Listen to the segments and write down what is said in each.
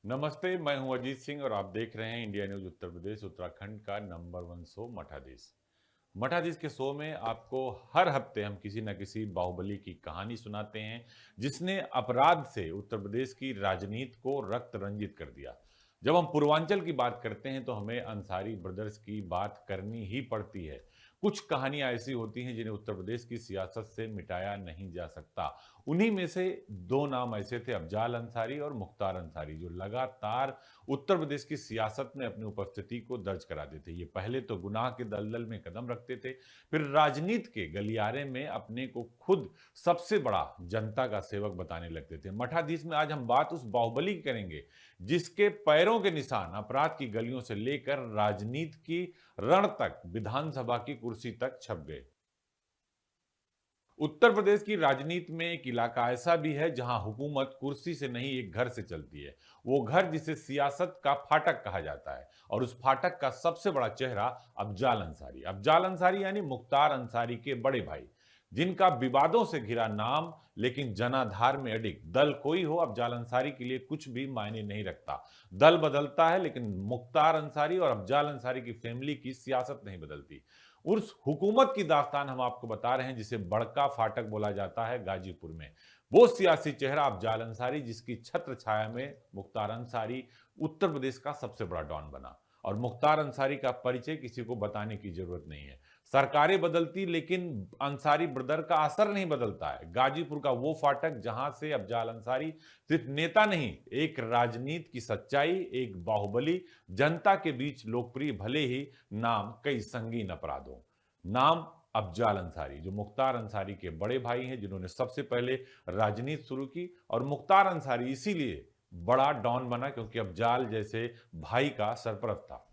नमस्ते, मैं हूं अजीत सिंह और आप देख रहे हैं इंडिया न्यूज उत्तर प्रदेश उत्तराखंड का नंबर 1 शो मठाधीश। मठाधीश के शो में आपको हर हफ्ते हम किसी न किसी बाहुबली की कहानी सुनाते हैं जिसने अपराध से उत्तर प्रदेश की राजनीति को रक्त रंजित कर दिया। जब हम पूर्वांचल की बात करते हैं तो हमें अंसारी ब्रदर्स की बात करनी ही पड़ती है। कुछ कहानियां ऐसी होती हैं जिन्हें उत्तर प्रदेश की सियासत से मिटाया नहीं जा सकता। उन्हीं में से दो नाम ऐसे थे, अफजाल अंसारी और मुख्तार अंसारी, जो लगातार उत्तर प्रदेश की सियासत में अपनी उपस्थिति को दर्ज कराते थे। ये पहले तो गुनाह के दलदल में कदम रखते थे, फिर राजनीति के गलियारे में अपने को खुद सबसे बड़ा जनता का सेवक बताने लगते थे। मठाधीश में आज हम बात उस बाहुबली की करेंगे जिसके पैरों के निशान अपराध की गलियों से लेकर राजनीति की रण तक, विधानसभा की कुर्सी तक छप गए। उत्तर प्रदेश की राजनीति में एक इलाका ऐसा भी है जहां हुकूमत कुर्सी से नहीं, एक घर से चलती है। वो घर जिसे सियासत का फाटक कहा जाता है, और उस फाटक का सबसे बड़ा चेहरा अफजाल अंसारी। अफजाल अंसारी यानी मुख्तार अंसारी के बड़े भाई, जिनका विवादों से घिरा नाम लेकिन जनाधार में अडिग। दल कोई हो, अफजाल अंसारी के लिए कुछ भी मायने नहीं रखता। दल बदलता है लेकिन मुख्तार अंसारी और अफजाल अंसारी की फैमिली की सियासत नहीं बदलती। उस हुकूमत की दास्तान हम आपको बता रहे हैं जिसे बड़का फाटक बोला जाता है गाजीपुर में। वो सियासी चेहरा अफजाल अंसारी, जिसकी छत्र छाया में मुख्तार अंसारी उत्तर प्रदेश का सबसे बड़ा डॉन बना। और मुख्तार अंसारी का परिचय किसी को बताने की जरूरत नहीं है। सरकारें बदलती लेकिन अंसारी ब्रदर का असर नहीं बदलता है। गाजीपुर का वो फाटक जहां से अफजाल अंसारी सिर्फ नेता नहीं, एक राजनीति की सच्चाई, एक बाहुबली, जनता के बीच लोकप्रिय, भले ही नाम कई संगीन अपराधों। नाम अफजाल अंसारी, जो मुख्तार अंसारी के बड़े भाई हैं, जिन्होंने सबसे पहले राजनीति शुरू की। और मुख्तार अंसारी इसीलिए बड़ा डॉन बना क्योंकि अफजाल जैसे भाई का सरपरस्त था।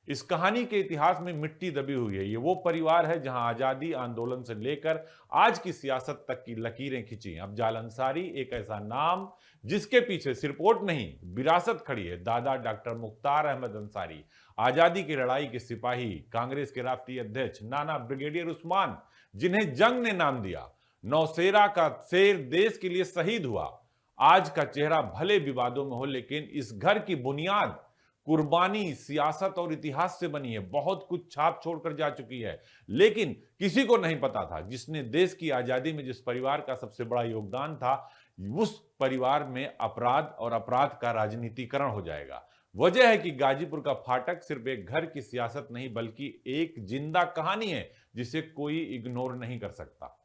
इस कहानी के इतिहास में मिट्टी दबी हुई है। ये वो परिवार है जहां आजादी आंदोलन से लेकर आज की सियासत तक की लकीरें खींची। अफजाल अंसारी एक ऐसा नाम जिसके पीछे सिर्फ वोट नहीं, विरासत खड़ी है। दादा डॉक्टर मुख्तार अहमद अंसारी, आजादी की लड़ाई के सिपाही, कांग्रेस के राष्ट्रीय अध्यक्ष। नाना ब्रिगेडियर उस्मान, जिन्हें जंग ने नाम दिया। नौशेरा का शेर देश के लिए शहीद हुआ। आज का चेहरा भले विवादों में हो लेकिन इस घर की बुनियाद कुर्बानी, सियासत और इतिहास से बनी है। बहुत कुछ छाप छोड़कर जा चुकी है, लेकिन किसी को नहीं पता था जिसने देश की आजादी में जिस परिवार का सबसे बड़ा योगदान था, उस परिवार में अपराध और अपराध का राजनीतिकरण हो जाएगा। वजह है कि गाजीपुर का फाटक सिर्फ एक घर की सियासत नहीं बल्कि एक जिंदा कहानी है जिसे कोई इग्नोर नहीं कर सकता।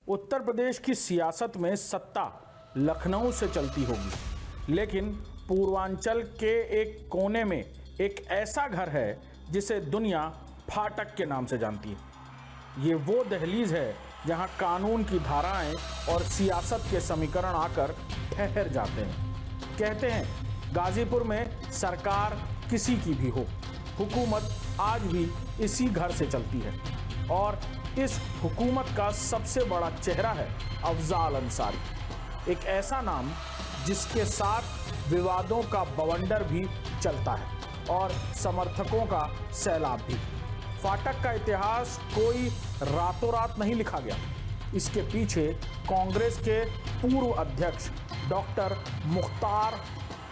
उत्तर प्रदेश की सियासत में सत्ता लखनऊ से चलती होगी, लेकिन पूर्वांचल के एक कोने में एक ऐसा घर है जिसे दुनिया फाटक के नाम से जानती है। ये वो दहलीज है जहां कानून की धाराएं और सियासत के समीकरण आकर ठहर जाते हैं। कहते हैं गाजीपुर में सरकार किसी की भी हो, हुकूमत आज भी इसी घर से चलती है, और इस हुकूमत का सबसे बड़ा चेहरा है अफजाल अंसारी। एक ऐसा नाम जिसके साथ विवादों का बवंडर भी चलता है और समर्थकों का सैलाब भी। फाटक का इतिहास कोई रातों रात नहीं लिखा गया। इसके पीछे कांग्रेस के पूर्व अध्यक्ष डॉक्टर मुख्तार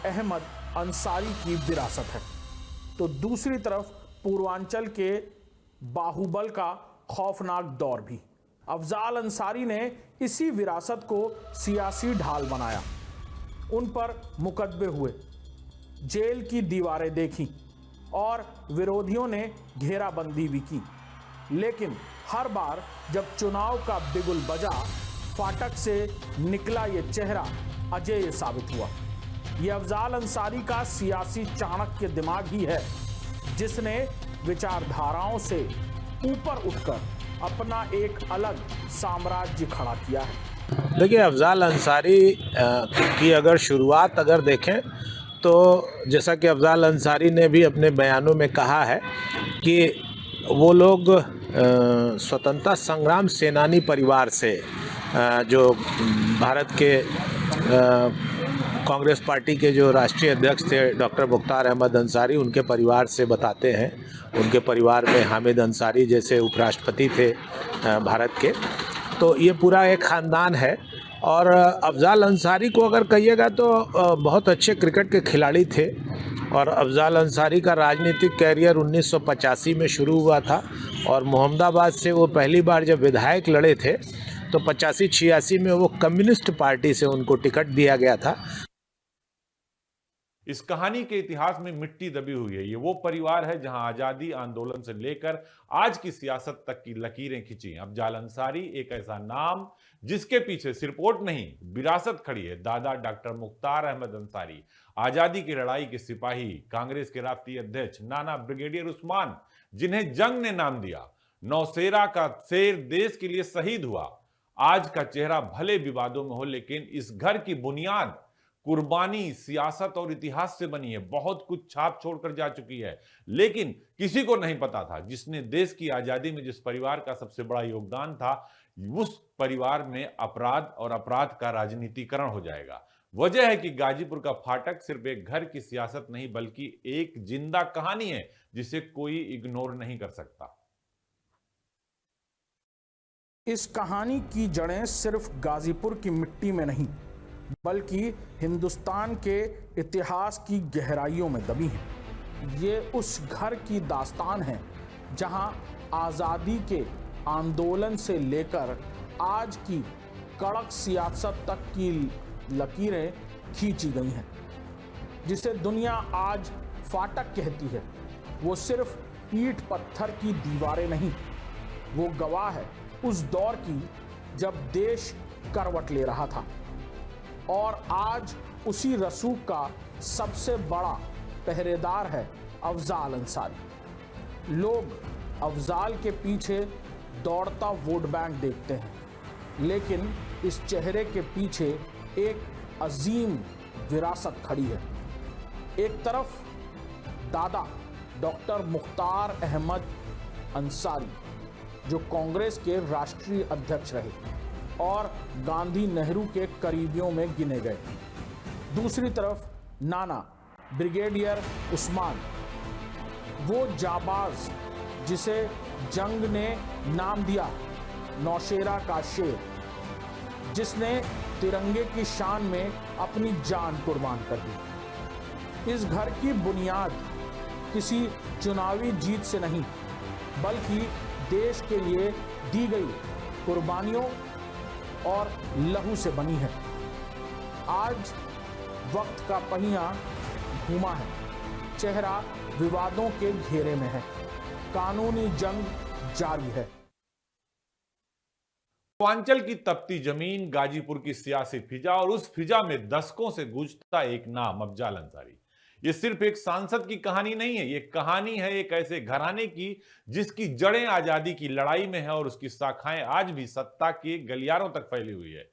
अहमद अंसारी की विरासत है, तो दूसरी तरफ पूर्वांचल के बाहुबल का खौफनाक दौर भी। अफजाल अंसारी ने इसी विरासत को सियासी ढाल बनाया। उन पर मुकदमे हुए, जेल की दीवारें देखी और विरोधियों ने घेराबंदी भी की, लेकिन हर बार जब चुनाव का बिगुल बजा, फाटक से निकला ये चेहरा अजेय साबित हुआ। ये अफजाल अंसारी का सियासी चाणक्य दिमाग ही है, जिसने विचारधाराओं से ऊपर उठकर अपना एक अलग साम्राज्य खड़ा किया है। देखिए, अफजाल अंसारी की अगर शुरुआत अगर देखें तो जैसा कि अफजाल अंसारी ने भी अपने बयानों में कहा है कि वो लोग स्वतंत्रता संग्राम सेनानी परिवार से, जो भारत के कांग्रेस पार्टी के जो राष्ट्रीय अध्यक्ष थे डॉक्टर मुख्तार अहमद अंसारी, उनके परिवार से बताते हैं। उनके परिवार में हामिद अंसारी जैसे उपराष्ट्रपति थे भारत के। तो ये पूरा एक ख़ानदान है और अफ़ज़ाल अंसारी को अगर कहिएगा तो बहुत अच्छे क्रिकेट के खिलाड़ी थे। और अफ़ज़ाल अंसारी का राजनीतिक कैरियर 1985 में शुरू हुआ था और मोहम्मदाबाद से वो पहली बार जब विधायक लड़े थे तो 85-86 में वो कम्युनिस्ट पार्टी से उनको टिकट दिया गया था। इस कहानी के इतिहास में मिट्टी दबी हुई है। ये वो परिवार है जहां आजादी आंदोलन से लेकर आज की सियासत तक की लकीरें खींची। अफ़ज़ाल अंसारी एक ऐसा नाम जिसके पीछे सिर्फ वोट नहीं, विरासत खड़ी है। दादा डॉक्टर मुख्तार अहमद अंसारी, आजादी की लड़ाई के सिपाही, कांग्रेस के राष्ट्रीय अध्यक्ष। नाना ब्रिगेडियर उस्मान, जिन्हें जंग ने नाम दिया। नौशेरा का शेर देश के लिए शहीद हुआ। आज का चेहरा भले विवादों में हो, लेकिन इस घर की बुनियाद कुर्बानी, सियासत और इतिहास से बनी है। बहुत कुछ छाप छोड़कर जा चुकी है, लेकिन किसी को नहीं पता था जिसने देश की आजादी में जिस परिवार का सबसे बड़ा योगदान था, उस परिवार में अपराध और अपराध का राजनीतिकरण हो जाएगा। वजह है कि गाजीपुर का फाटक सिर्फ एक घर की सियासत नहीं, बल्कि एक जिंदा कहानी है जिसे कोई इग्नोर नहीं कर सकता। इस कहानी की जड़ें सिर्फ गाजीपुर की मिट्टी में नहीं, बल्कि हिंदुस्तान के इतिहास की गहराइयों में दबी हैं। ये उस घर की दास्तान है जहां आज़ादी के आंदोलन से लेकर आज की कड़क सियासत तक की लकीरें खींची गई हैं। जिसे दुनिया आज फाटक कहती है, वो सिर्फ ईंट पत्थर की दीवारें नहीं, वो गवाह है उस दौर की जब देश करवट ले रहा था। और आज उसी रसूख का सबसे बड़ा पहरेदार है अफ़ज़ाल अंसारी। लोग अफ़ज़ाल के पीछे दौड़ता वोट बैंक देखते हैं, लेकिन इस चेहरे के पीछे एक अजीम विरासत खड़ी है। एक तरफ दादा डॉक्टर मुख्तार अहमद अंसारी, जो कांग्रेस के राष्ट्रीय अध्यक्ष रहे और गांधी नेहरू के करीबियों में गिने गए। दूसरी तरफ नाना ब्रिगेडियर उस्मान, वो जाबाज जिसे जंग ने नाम दिया नौशेरा का शेर, जिसने तिरंगे की शान में अपनी जान कुर्बान कर दी। इस घर की बुनियाद किसी चुनावी जीत से नहीं, बल्कि देश के लिए दी गई कुर्बानियों और लहू से बनी है। आज वक्त का पहिया घूमा है, चेहरा विवादों के घेरे में है, कानूनी जंग जारी है। पूर्वांचल की तपती जमीन, गाजीपुर की सियासी फिजा, और उस फिजा में दशकों से गूंजता एक नाम, अफ़ज़ाल अंसारी। ये सिर्फ एक सांसद की कहानी नहीं है, ये कहानी है एक ऐसे घराने की जिसकी जड़ें आजादी की लड़ाई में है और उसकी शाखाएं आज भी सत्ता के गलियारों तक फैली हुई है।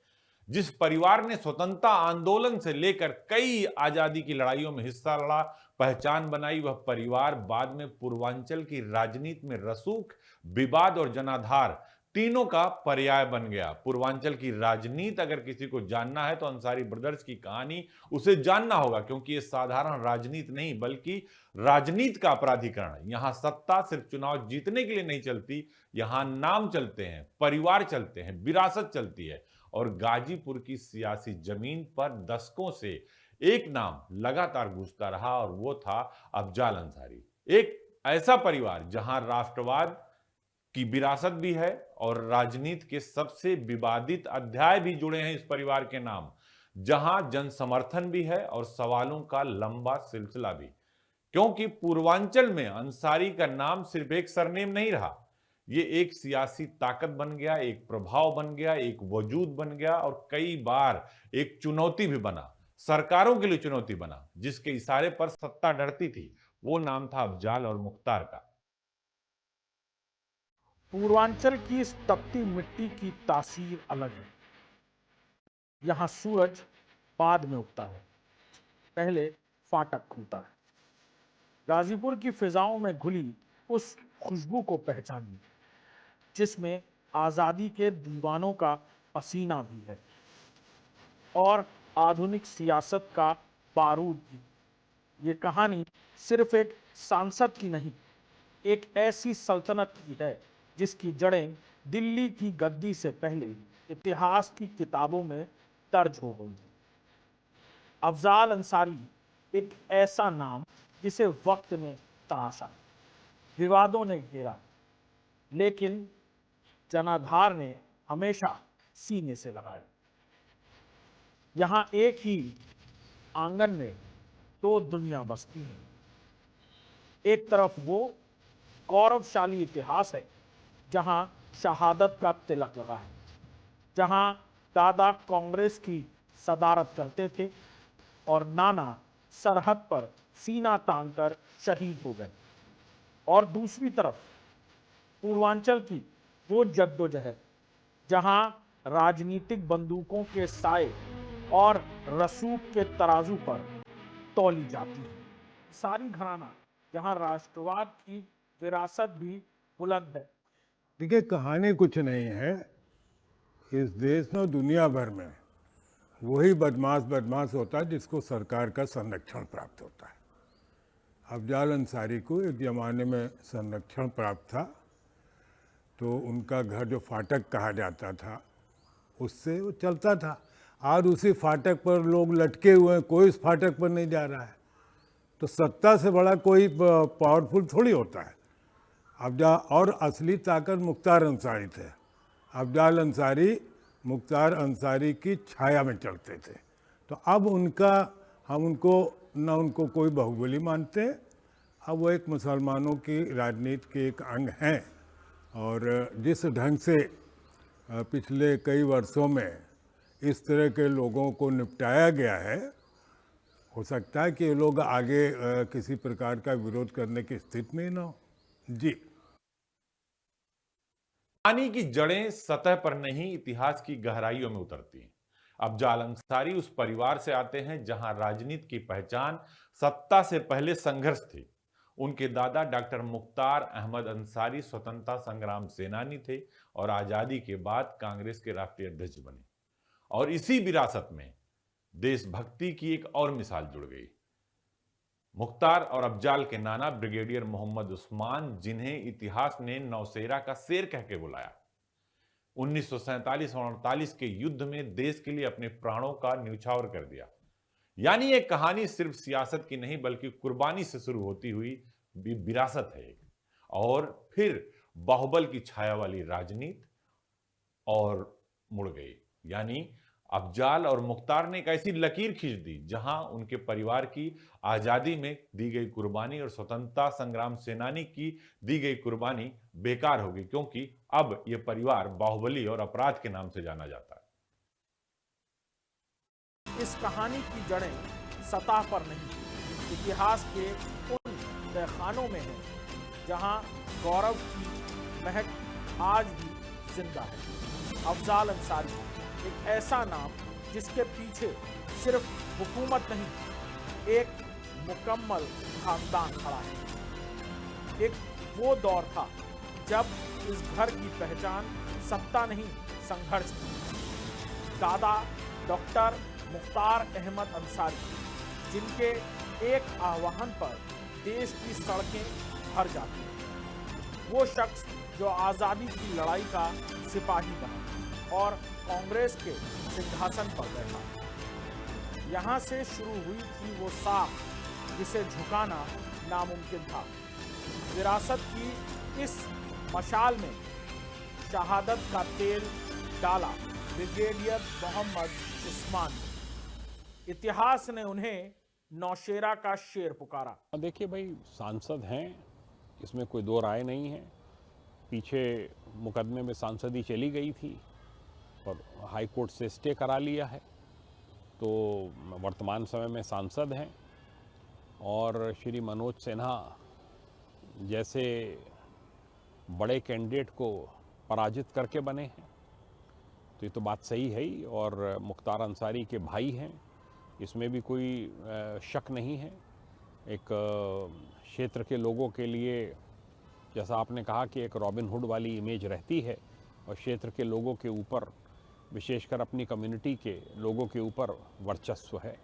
जिस परिवार ने स्वतंत्रता आंदोलन से लेकर कई आजादी की लड़ाइयों में हिस्सा लड़ा, पहचान बनाई, वह परिवार बाद में पूर्वांचल की राजनीति में रसूख, विवाद और जनाधार तीनों का पर्याय बन गया। पूर्वांचल की राजनीति अगर किसी को जानना है तो अंसारी ब्रदर्स की कहानी उसे जानना होगा, क्योंकि ये साधारण राजनीति नहीं बल्कि राजनीति का अपराधीकरण है। यहाँ सत्ता सिर्फ चुनाव जीतने के लिए नहीं चलती, यहाँ नाम चलते हैं, परिवार चलते हैं, विरासत चलती है। और गाजीपुर की सियासी जमीन पर दशकों से एक नाम लगातार गूंजता रहा और वो था अफ़ज़ाल अंसारी। एक ऐसा परिवार जहां राष्ट्रवाद की विरासत भी है और राजनीति के सबसे विवादित अध्याय भी जुड़े हैं इस परिवार के नाम, जहां जन समर्थन भी है और सवालों का लंबा सिलसिला भी। क्योंकि पूर्वांचल में अंसारी का नाम सिर्फ एक सरनेम नहीं रहा, ये एक सियासी ताकत बन गया, एक प्रभाव बन गया, एक वजूद बन गया और कई बार एक चुनौती भी बना, सरकारों के लिए चुनौती बना। जिसके इशारे पर सत्ता डरती थी, वो नाम था अफ़ज़ाल और मुख्तार का। पूर्वांचल की इस तपती मिट्टी की तासीर अलग है। यहाँ सूरज बाद में उगता है, पहले फाटक खुलता है। गाजीपुर की फिजाओं में घुली उस खुशबू को पहचानिए जिसमें आज़ादी के दीवानों का पसीना भी है और आधुनिक सियासत का बारूद भी। ये कहानी सिर्फ एक सांसद की नहीं, एक ऐसी सल्तनत की है जिसकी जड़ें दिल्ली की गद्दी से पहले इतिहास की किताबों में दर्ज हो गई। अफजाल अंसारी एक ऐसा नाम जिसे वक्त ने तराशा, विवादों ने घेरा, लेकिन जनाधार ने हमेशा सीने से लगाया। यहाँ एक ही आंगन में दो दुनिया बसती है। एक तरफ वो गौरवशाली इतिहास है जहाँ शहादत का तिलक लगा है, जहाँ दादा कांग्रेस की सदारत करते थे और नाना सरहद पर सीना तानकर शहीद हो गए। और दूसरी तरफ पूर्वांचल की वो जद्दोजहद जहां राजनीतिक बंदूकों के साए और रसूख के तराजू पर तौली जाती है। सारी घराना जहां राष्ट्रवाद की विरासत भी बुलंद है। देखिए, कहानी कुछ नहीं है। इस देश में दुनिया भर में वही बदमाश होता है जिसको सरकार का संरक्षण प्राप्त होता है। अफजाल अंसारी को एक ज़माने में संरक्षण प्राप्त था, तो उनका घर जो फाटक कहा जाता था उससे वो चलता था। आज उसी फाटक पर लोग लटके हुए हैं, कोई इस फाटक पर नहीं जा रहा है। तो सत्ता से बड़ा कोई पावरफुल थोड़ी होता है। और असली ताकत मुख्तार अंसारी थे। अफजाल अंसारी मुख्तार अंसारी की छाया में चलते थे। तो अब हम उनको कोई बाहुबली मानते हैं। अब वो एक मुसलमानों की राजनीति के एक अंग हैं। और जिस ढंग से पिछले कई वर्षों में इस तरह के लोगों को निपटाया गया है, हो सकता है कि ये लोग आगे किसी प्रकार का विरोध करने की स्थिति में न हो। जी, कहानी की जड़ें सतह पर नहीं, इतिहास की गहराइयों में उतरती हैं। अफजाल अंसारी उस परिवार से आते हैं जहां राजनीति की पहचान सत्ता से पहले संघर्ष थी। उनके दादा डॉक्टर मुख्तार अहमद अंसारी स्वतंत्रता संग्राम सेनानी थे और आजादी के बाद कांग्रेस के राष्ट्रीय अध्यक्ष बने। और इसी विरासत में देशभक्ति की एक और मिसाल जुड़ गई। मुख्तार और अफजाल के नाना ब्रिगेडियर मोहम्मद उस्मान, जिन्हें इतिहास ने नौशेरा का शेर कह के बुलाया, 1947 और 48 के युद्ध में देश के लिए अपने प्राणों का न्यौछावर कर दिया। यानी ये कहानी सिर्फ सियासत की नहीं बल्कि कुर्बानी से शुरू होती हुई विरासत है और फिर बाहुबल की छाया वाली राजनीति और मुड़ गई। यानी अफजाल और मुख्तार ने एक ऐसी लकीर खींच दी जहां उनके परिवार की आजादी में दी गई कुर्बानी और स्वतंत्रता संग्राम सेनानी की दी गई कुर्बानी बेकार हो गई, क्योंकि अब यह परिवार बाहुबली और अपराध के नाम से जाना जाता है। इस कहानी की जड़ें सतह पर नहीं, इतिहास के उन तहखानों में है जहां गौरव की महक आज भी जिंदा है। अफजाल अंसारी एक ऐसा नाम जिसके पीछे सिर्फ हुकूमत नहीं, एक मुकम्मल खानदान खड़ा है। एक वो दौर था जब इस घर की पहचान सत्ता नहीं, संघर्ष थी। दादा डॉक्टर मुख्तार अहमद अंसारी, जिनके एक आह्वान पर देश की सड़कें भर जाती हैं। वो शख्स जो आज़ादी की लड़ाई का सिपाही बना और कांग्रेस के सिंहासन पर बैठा। यहाँ से शुरू हुई थी वो साख जिसे झुकाना नामुमकिन था। विरासत की इस मशाल में शहादत का तेल डाला ब्रिगेडियर मोहम्मद उस्मान ने। इतिहास ने उन्हें नौशेरा का शेर पुकारा। देखिए भाई, सांसद हैं, इसमें कोई दो राय नहीं है। पीछे मुकदमे में सांसदी चली गई थी और हाई कोर्ट से स्टे करा लिया है, तो वर्तमान समय में सांसद हैं। और श्री मनोज सिन्हा जैसे बड़े कैंडिडेट को पराजित करके बने हैं, तो ये तो बात सही है ही। और मुख्तार अंसारी के भाई हैं, इसमें भी कोई शक नहीं है। एक क्षेत्र के लोगों के लिए, जैसा आपने कहा कि एक रॉबिन हुड वाली इमेज रहती है, और क्षेत्र के लोगों के ऊपर, विशेषकर अपनी कम्युनिटी के लोगों के ऊपर वर्चस्व है।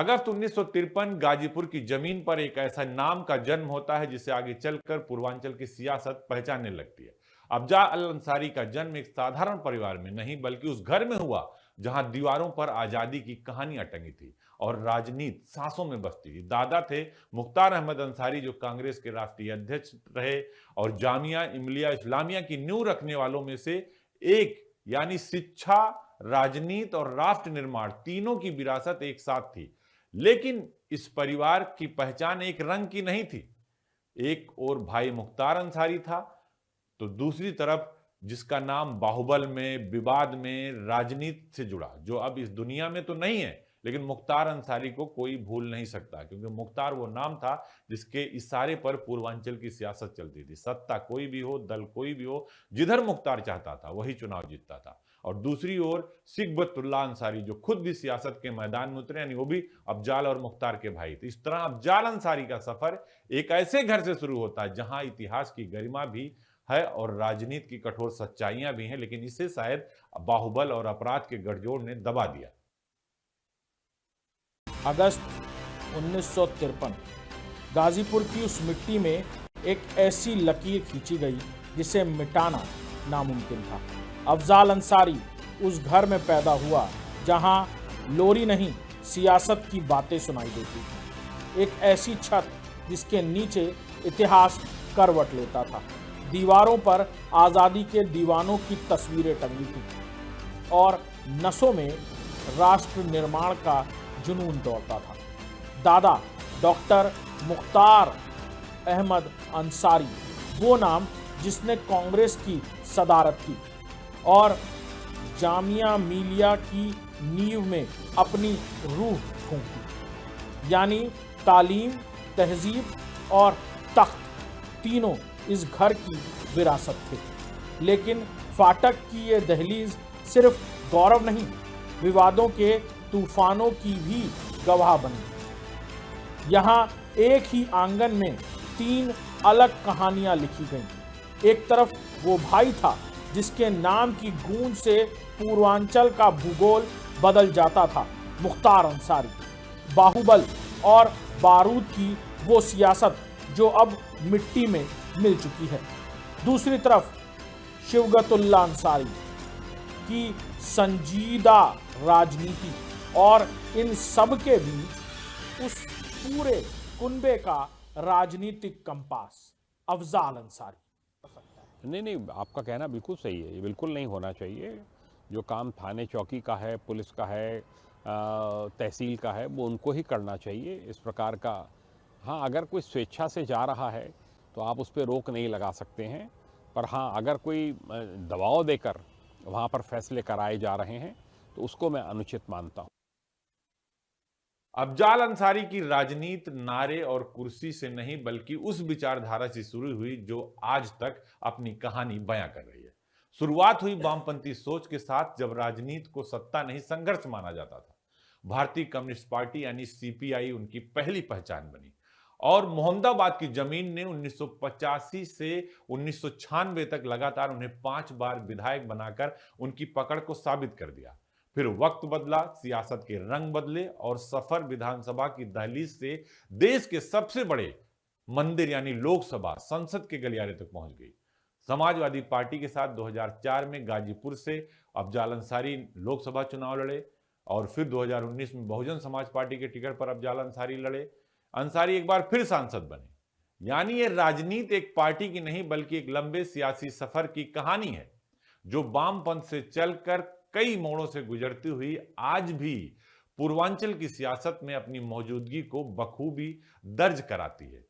अगस्त 1953 गाजीपुर की जमीन पर एक ऐसा नाम का जन्म होता है जिसे आगे चलकर पूर्वांचल की सियासत पहचानने लगती है। अफजाल अंसारी का जन्म एक साधारण परिवार में नहीं बल्कि उस घर में हुआ जहां दीवारों पर आजादी की कहानियां टंगी थी और राजनीति सांसों में बसती थी। दादा थे मुख्तार अहमद अंसारी, जो कांग्रेस के राष्ट्रीय अध्यक्ष रहे और जामिया मिलिया इस्लामिया की नींव रखने वालों में से एक, यानी शिक्षा, राजनीति और राष्ट्र निर्माण तीनों की विरासत एक साथ थी। लेकिन इस परिवार की पहचान एक रंग की नहीं थी। एक और भाई मुख्तार अंसारी था, तो दूसरी तरफ जिसका नाम बाहुबल में, विवाद में, राजनीति से जुड़ा, जो अब इस दुनिया में तो नहीं है, लेकिन मुख्तार अंसारी को कोई भूल नहीं सकता, क्योंकि मुख्तार वो नाम था जिसके इशारे पर पूर्वांचल की सियासत चलती थी। सत्ता कोई भी हो, दल कोई भी हो, जिधर मुख्तार चाहता था वही चुनाव जीतता था। और दूसरी ओर सिकबतुल्ला अंसारी, जो खुद भी सियासत के मैदान में उतरे, यानी वो भी अफजाल और मुख्तार के भाई थे। इस तरह अफजाल अंसारी का सफर एक ऐसे घर से शुरू होता है जहां इतिहास की गरिमा भी है और राजनीति की कठोर सच्चाइयां भी हैं, लेकिन इसे शायद बाहुबल और अपराध के गठजोड़ ने दबा दिया। अगस्त 1953 गाजीपुर की उस मिट्टी में एक ऐसी लकीर खींची गई जिसे मिटाना नामुमकिन था। अफजाल अंसारी उस घर में पैदा हुआ जहां लोरी नहीं, सियासत की बातें सुनाई देती थी। एक ऐसी छत जिसके नीचे इतिहास करवट लेता था। दीवारों पर आज़ादी के दीवानों की तस्वीरें टंगी थी और नसों में राष्ट्र निर्माण का जुनून दौड़ता था। दादा डॉक्टर मुख्तार अहमद अंसारी, वो नाम जिसने कांग्रेस की सदारत की और जामिया मिलिया की नींव में अपनी रूह फूंकी, यानी तालीम, तहजीब और तख्त तीनों इस घर की विरासत थे। लेकिन फाटक की ये दहलीज सिर्फ गौरव नहीं, विवादों के तूफानों की भी गवाह बनी। यहाँ एक ही आंगन में 3 अलग कहानियां लिखी गईं। एक तरफ वो भाई था जिसके नाम की गूंज से पूर्वांचल का भूगोल बदल जाता था, मुख्तार अंसारी। बाहुबल और बारूद की वो सियासत जो अब मिट्टी में मिल चुकी है। दूसरी तरफ शिवगतुल्ला अंसारी की संजीदा राजनीति और इन सब के बीच उस पूरे कुनबे का राजनीतिक कंपास, अफजाल अंसारी। नहीं, आपका कहना बिल्कुल सही है। ये बिल्कुल नहीं होना चाहिए। जो काम थाने चौकी का है, पुलिस का है, तहसील का है, वो उनको ही करना चाहिए। इस प्रकार का, हाँ, अगर कोई स्वेच्छा से जा रहा है तो आप उस पर रोक नहीं लगा सकते हैं, पर हाँ, अगर कोई दबाव देकर वहाँ पर फैसले कराए जा रहे हैं तो उसको मैं अनुचित मानता हूँ। अफजाल अंसारी की राजनीति नारे और कुर्सी से नहीं बल्कि उस विचारधारा से शुरू हुई जो आज तक अपनी कहानी बयां कर रही है। शुरुआत हुई वामपंथी सोच के साथ, जब राजनीति को सत्ता नहीं संघर्ष माना जाता था। भारतीय कम्युनिस्ट पार्टी यानी सीपीआई उनकी पहली पहचान बनी और मोहम्मदाबाद की जमीन ने 1985 से 1996 तक लगातार उन्हें 5 बार विधायक बनाकर उनकी पकड़ को साबित कर दिया। फिर वक्त बदला, सियासत के रंग बदले और सफर विधानसभा की दहलीज से देश के सबसे बड़े मंदिर यानी लोकसभा, संसद के गलियारे तक पहुंच गई। समाजवादी पार्टी के साथ 2004 में गाजीपुर से अफजाल अंसारी लोकसभा चुनाव लड़े और फिर 2019 में बहुजन समाज पार्टी के टिकट पर अफजाल अंसारी लड़े। अंसारी एक बार फिर सांसद बने। यानी ये राजनीति एक पार्टी की नहीं बल्कि एक लंबे सियासी सफर की कहानी है, जो वामपंथ से चलकर कई मोड़ों से गुजरती हुई आज भी पूर्वांचल की सियासत में अपनी मौजूदगी को बखूबी दर्ज कराती है।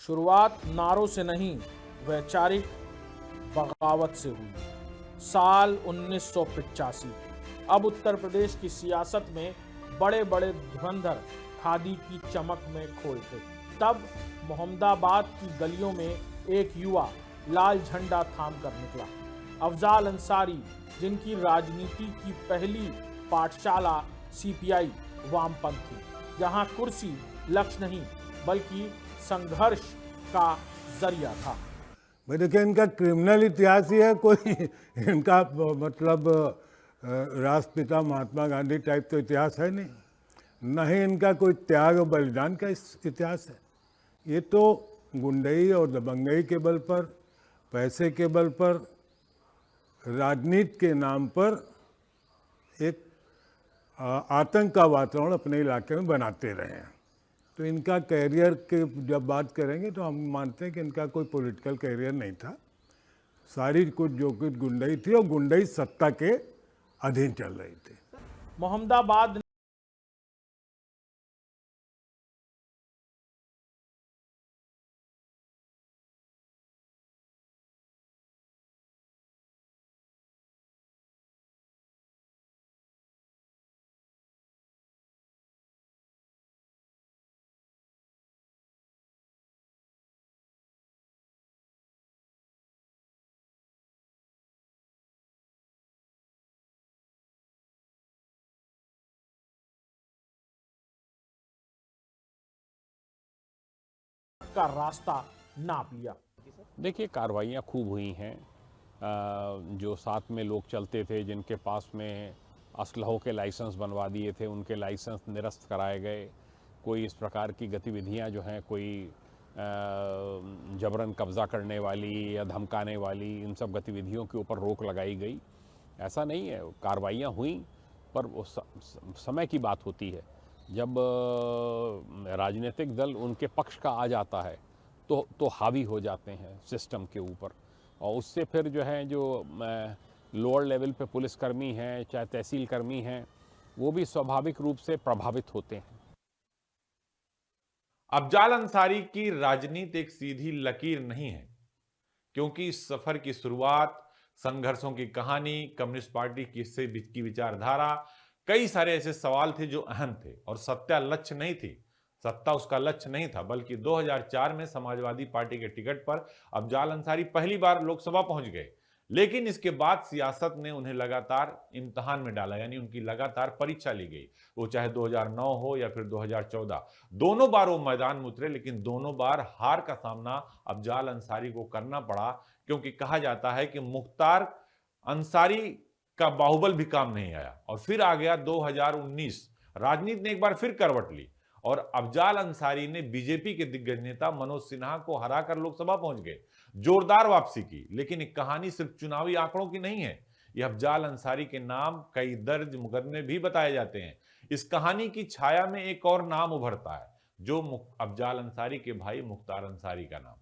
शुरुआत नारों से नहीं, वैचारिक बगावत से हुई। साल 1985। अब उत्तर प्रदेश की सियासत में बड़े बड़े धुरंधर खादी की चमक में खोए थे। तब मोहम्मदाबाद की गलियों में एक युवा लाल झंडा थाम कर निकला, अफजाल अंसारी, जिनकी राजनीति की पहली पाठशाला सीपीआई वामपंथ थी, जहां कुर्सी लक्ष्य नहीं बल्कि संघर्ष का जरिया था। भाई देखिए, इनका क्रिमिनल इतिहास ही है कोई, इनका मतलब राष्ट्रपिता महात्मा गांधी टाइप तो इतिहास है नहीं, न ही इनका कोई त्याग और बलिदान का इतिहास है। ये तो गुंडई और दबंगई के बल पर, पैसे के बल पर, राजनीति के नाम पर एक आतंक का वातावरण अपने इलाके में बनाते रहे हैं। तो इनका कैरियर के जब बात करेंगे तो हम मानते हैं कि इनका कोई पॉलिटिकल कैरियर नहीं था। सारी कुछ जो कुछ गुंडई थी और गुंडई सत्ता के अधीन चल रही थी। मोहम्मदाबाद का रास्ता नाप लिया। देखिए, कार्रवाइयाँ खूब हुई हैं। जो साथ में लोग चलते थे, जिनके पास में असलहों के लाइसेंस बनवा दिए थे, उनके लाइसेंस निरस्त कराए गए। कोई इस प्रकार की गतिविधियां जो हैं, कोई जबरन कब्ज़ा करने वाली या धमकाने वाली, इन सब गतिविधियों के ऊपर रोक लगाई गई। ऐसा नहीं है, कार्रवाइयाँ हुई, पर वो समय की बात होती है। जब राजनीतिक दल उनके पक्ष का आ जाता है तो हावी हो जाते हैं सिस्टम के ऊपर, और उससे फिर जो है, जो लोअर लेवल पे पुलिसकर्मी हैं, चाहे तहसील कर्मी हैं, वो भी स्वाभाविक रूप से प्रभावित होते हैं। अफजाल अंसारी की राजनीति एक सीधी लकीर नहीं है, क्योंकि इस सफर की शुरुआत, संघर्षों की कहानी, कम्युनिस्ट पार्टी की विचारधारा, कई सारे ऐसे सवाल थे जो अहम थे, और सत्ता लक्ष्य नहीं थी। सत्ता उसका लक्ष्य नहीं था, बल्कि 2004 में समाजवादी पार्टी के टिकट पर अफजाल अंसारी पहली बार लोकसभा पहुंच गए। लेकिन इसके बाद सियासत ने उन्हें लगातार इम्तिहान में डाला, यानी उनकी लगातार परीक्षा ली गई। वो चाहे 2009 हो या फिर 2014, दोनों बार वो मैदान में उतरे, लेकिन दोनों बार हार का सामना अफजाल अंसारी को करना पड़ा, क्योंकि कहा जाता है कि मुख्तार अंसारी का बाहुबल भी काम नहीं आया। और फिर आ गया 2019, राजनीति ने एक बार फिर करवट ली और अफजाल अंसारी ने बीजेपी के दिग्गज नेता मनोज सिन्हा को हराकर लोकसभा पहुंच गए। जोरदार वापसी की। लेकिन एक कहानी सिर्फ चुनावी आंकड़ों की नहीं है। यह अफजाल अंसारी के नाम कई दर्ज मुकदमे भी बताए जाते हैं। इस कहानी की छाया में एक और नाम उभरता है, जो अफजाल अंसारी के भाई मुख्तार अंसारी का नाम।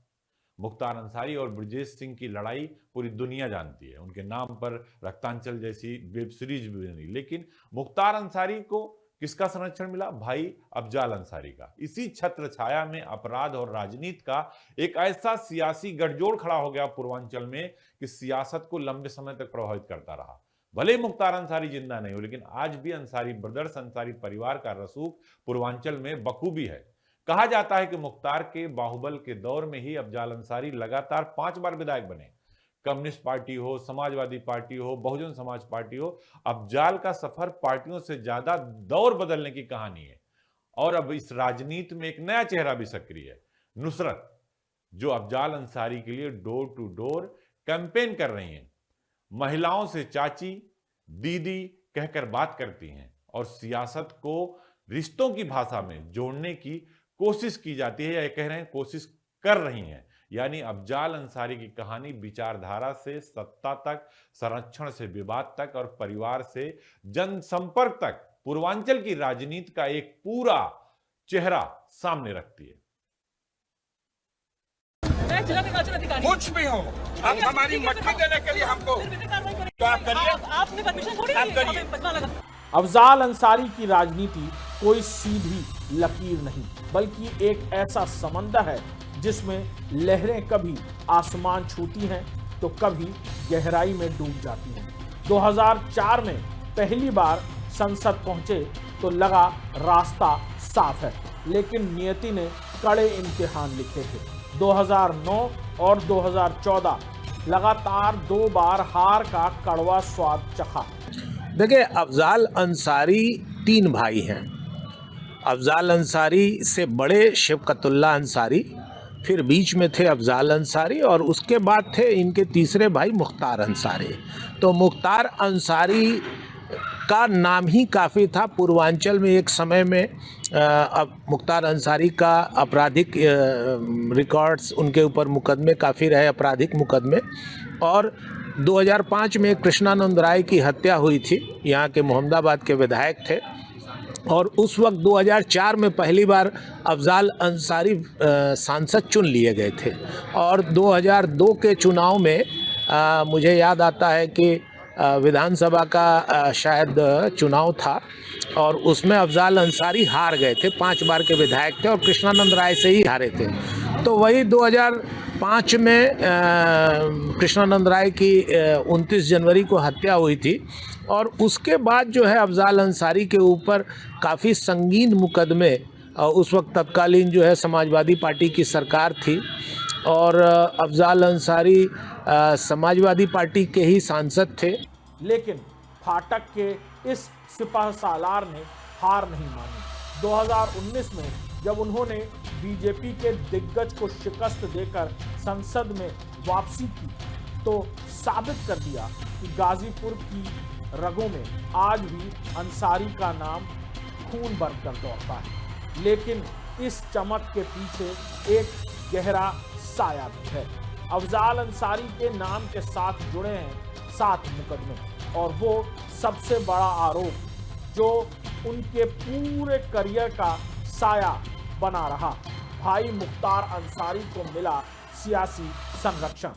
मुख्तार अंसारी और ब्रजेश सिंह की लड़ाई पूरी दुनिया जानती है। उनके नाम पर रक्तांचल जैसी वेब सीरीज भी बनी। लेकिन मुख्तार अंसारी को किसका संरक्षण मिला? भाई अफजाल अंसारी का। इसी छत्र छाया में अपराध और राजनीति का एक ऐसा सियासी गठजोड़ खड़ा हो गया पूर्वांचल में कि सियासत को लंबे समय तक प्रभावित करता रहा। भले ही मुख्तार अंसारी जिंदा नहीं हो, लेकिन आज भी अंसारी ब्रदर्स, अंसारी परिवार का रसूख पूर्वांचल में बखूबी है। कहा जाता है कि मुख्तार के बाहुबल के दौर में ही अफजाल अंसारी लगातार 5 बार विधायक बने। कम्युनिस्ट पार्टी हो, समाजवादी पार्टी हो, बहुजन समाज पार्टी हो, अफजाल का सफर पार्टियों से ज्यादा दौर बदलने की कहानी है। और अब इस राजनीति में एक नया चेहरा भी सक्रिय है, नुसरत, जो अफजाल अंसारी के लिए डोर टू डोर कैंपेन कर रही हैं। महिलाओं से चाची, दीदी कहकर बात करती हैं और सियासत को रिश्तों की भाषा में जोड़ने की कोशिश की जाती है, या कह रहे हैं कोशिश कर रही हैं। यानी अफजाल अंसारी की कहानी विचारधारा से सत्ता तक, संरक्षण से विवाद तक और परिवार से जनसंपर्क तक पूर्वांचल की राजनीति का एक पूरा चेहरा सामने रखती है। कुछ भी हो, आप हमारी मट्टी देने के लिए हमको तो आप करिए, आपने परमिशन थोड़ी दी। अफजाल अंसारी की राजनीति कोई सीधी लकीर नहीं, बल्कि एक ऐसा समंदर है जिसमें लहरें कभी आसमान छूती हैं तो कभी गहराई में डूब जाती हैं। 2004 में पहली बार संसद पहुंचे तो लगा रास्ता साफ है, लेकिन नियति ने कड़े इम्तिहान लिखे थे। 2009 और 2014 लगातार 2 बार हार का कड़वा स्वाद चखा। देखिए, अफजाल अंसारी 3 भाई हैं। अफजाल अंसारी से बड़े शफकतुल्लाह अंसारी, फिर बीच में थे अफजाल अंसारी, और उसके बाद थे इनके तीसरे भाई मुख्तार अंसारी। तो मुख्तार अंसारी का नाम ही काफ़ी था। पूर्वांचल में एक समय में अब मुख्तार अंसारी का आपराधिक रिकॉर्ड्स, उनके ऊपर मुकदमे काफ़ी रहे, आपराधिक मुकदमे। और 2005 में कृष्णानंद राय की हत्या हुई थी, यहाँ के मोहम्मदाबाद के विधायक थे। और उस वक्त 2004 में पहली बार अफजाल अंसारी सांसद चुन लिए गए थे। और 2002 के चुनाव में मुझे याद आता है कि विधानसभा का शायद चुनाव था और उसमें अफजाल अंसारी हार गए थे, 5 बार के विधायक थे और कृष्णानंद राय से ही हारे थे। तो वही 2005 में कृष्णानंद राय की 29 जनवरी को हत्या हुई थी। और उसके बाद जो है अफजाल अंसारी के ऊपर काफ़ी संगीन मुकदमे, उस वक्त तत्कालीन जो है समाजवादी पार्टी की सरकार थी और अफजाल अंसारी समाजवादी पार्टी के ही सांसद थे। लेकिन फाटक के इस सिपह सालार ने हार नहीं मानी। 2019 में जब उन्होंने बीजेपी के दिग्गज को शिकस्त देकर संसद में वापसी की तो साबित कर दिया कि गाजीपुर की रगों में आज भी अंसारी का नाम खून बनकर दौड़ता है। लेकिन इस चमक के पीछे एक गहरा साया भी है। अफजाल अंसारी के नाम के साथ जुड़े हैं 7 मुकदमे और वो सबसे बड़ा आरोप जो उनके पूरे करियर का साया बना रहा। भाई मुख्तार अंसारी को मिला सियासी संरक्षण।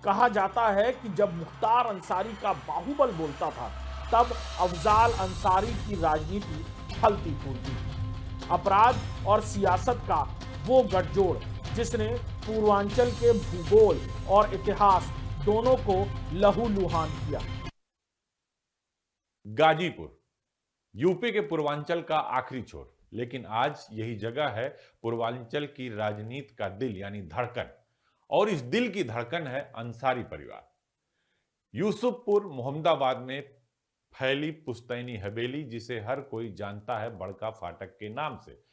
कहा जाता है कि जब मुख्तार अंसारी का बाहुबल बोलता था तब अफजाल अंसारी की राजनीति फलती फूलती। अपराध और सियासत का वो गठजोड़ जिसने पूर्वांचल के भूगोल और इतिहास दोनों को लहूलुहान किया। गाजीपुर यूपी के पूर्वांचल का आखिरी छोर, लेकिन आज यही जगह है पूर्वांचल की राजनीति का दिल यानी धड़कन। और इस दिल की धड़कन है अंसारी परिवार। यूसुफपुर मोहम्मदाबाद में फैली पुश्तैनी हवेली, जिसे हर कोई जानता है बड़का फाटक के नाम से।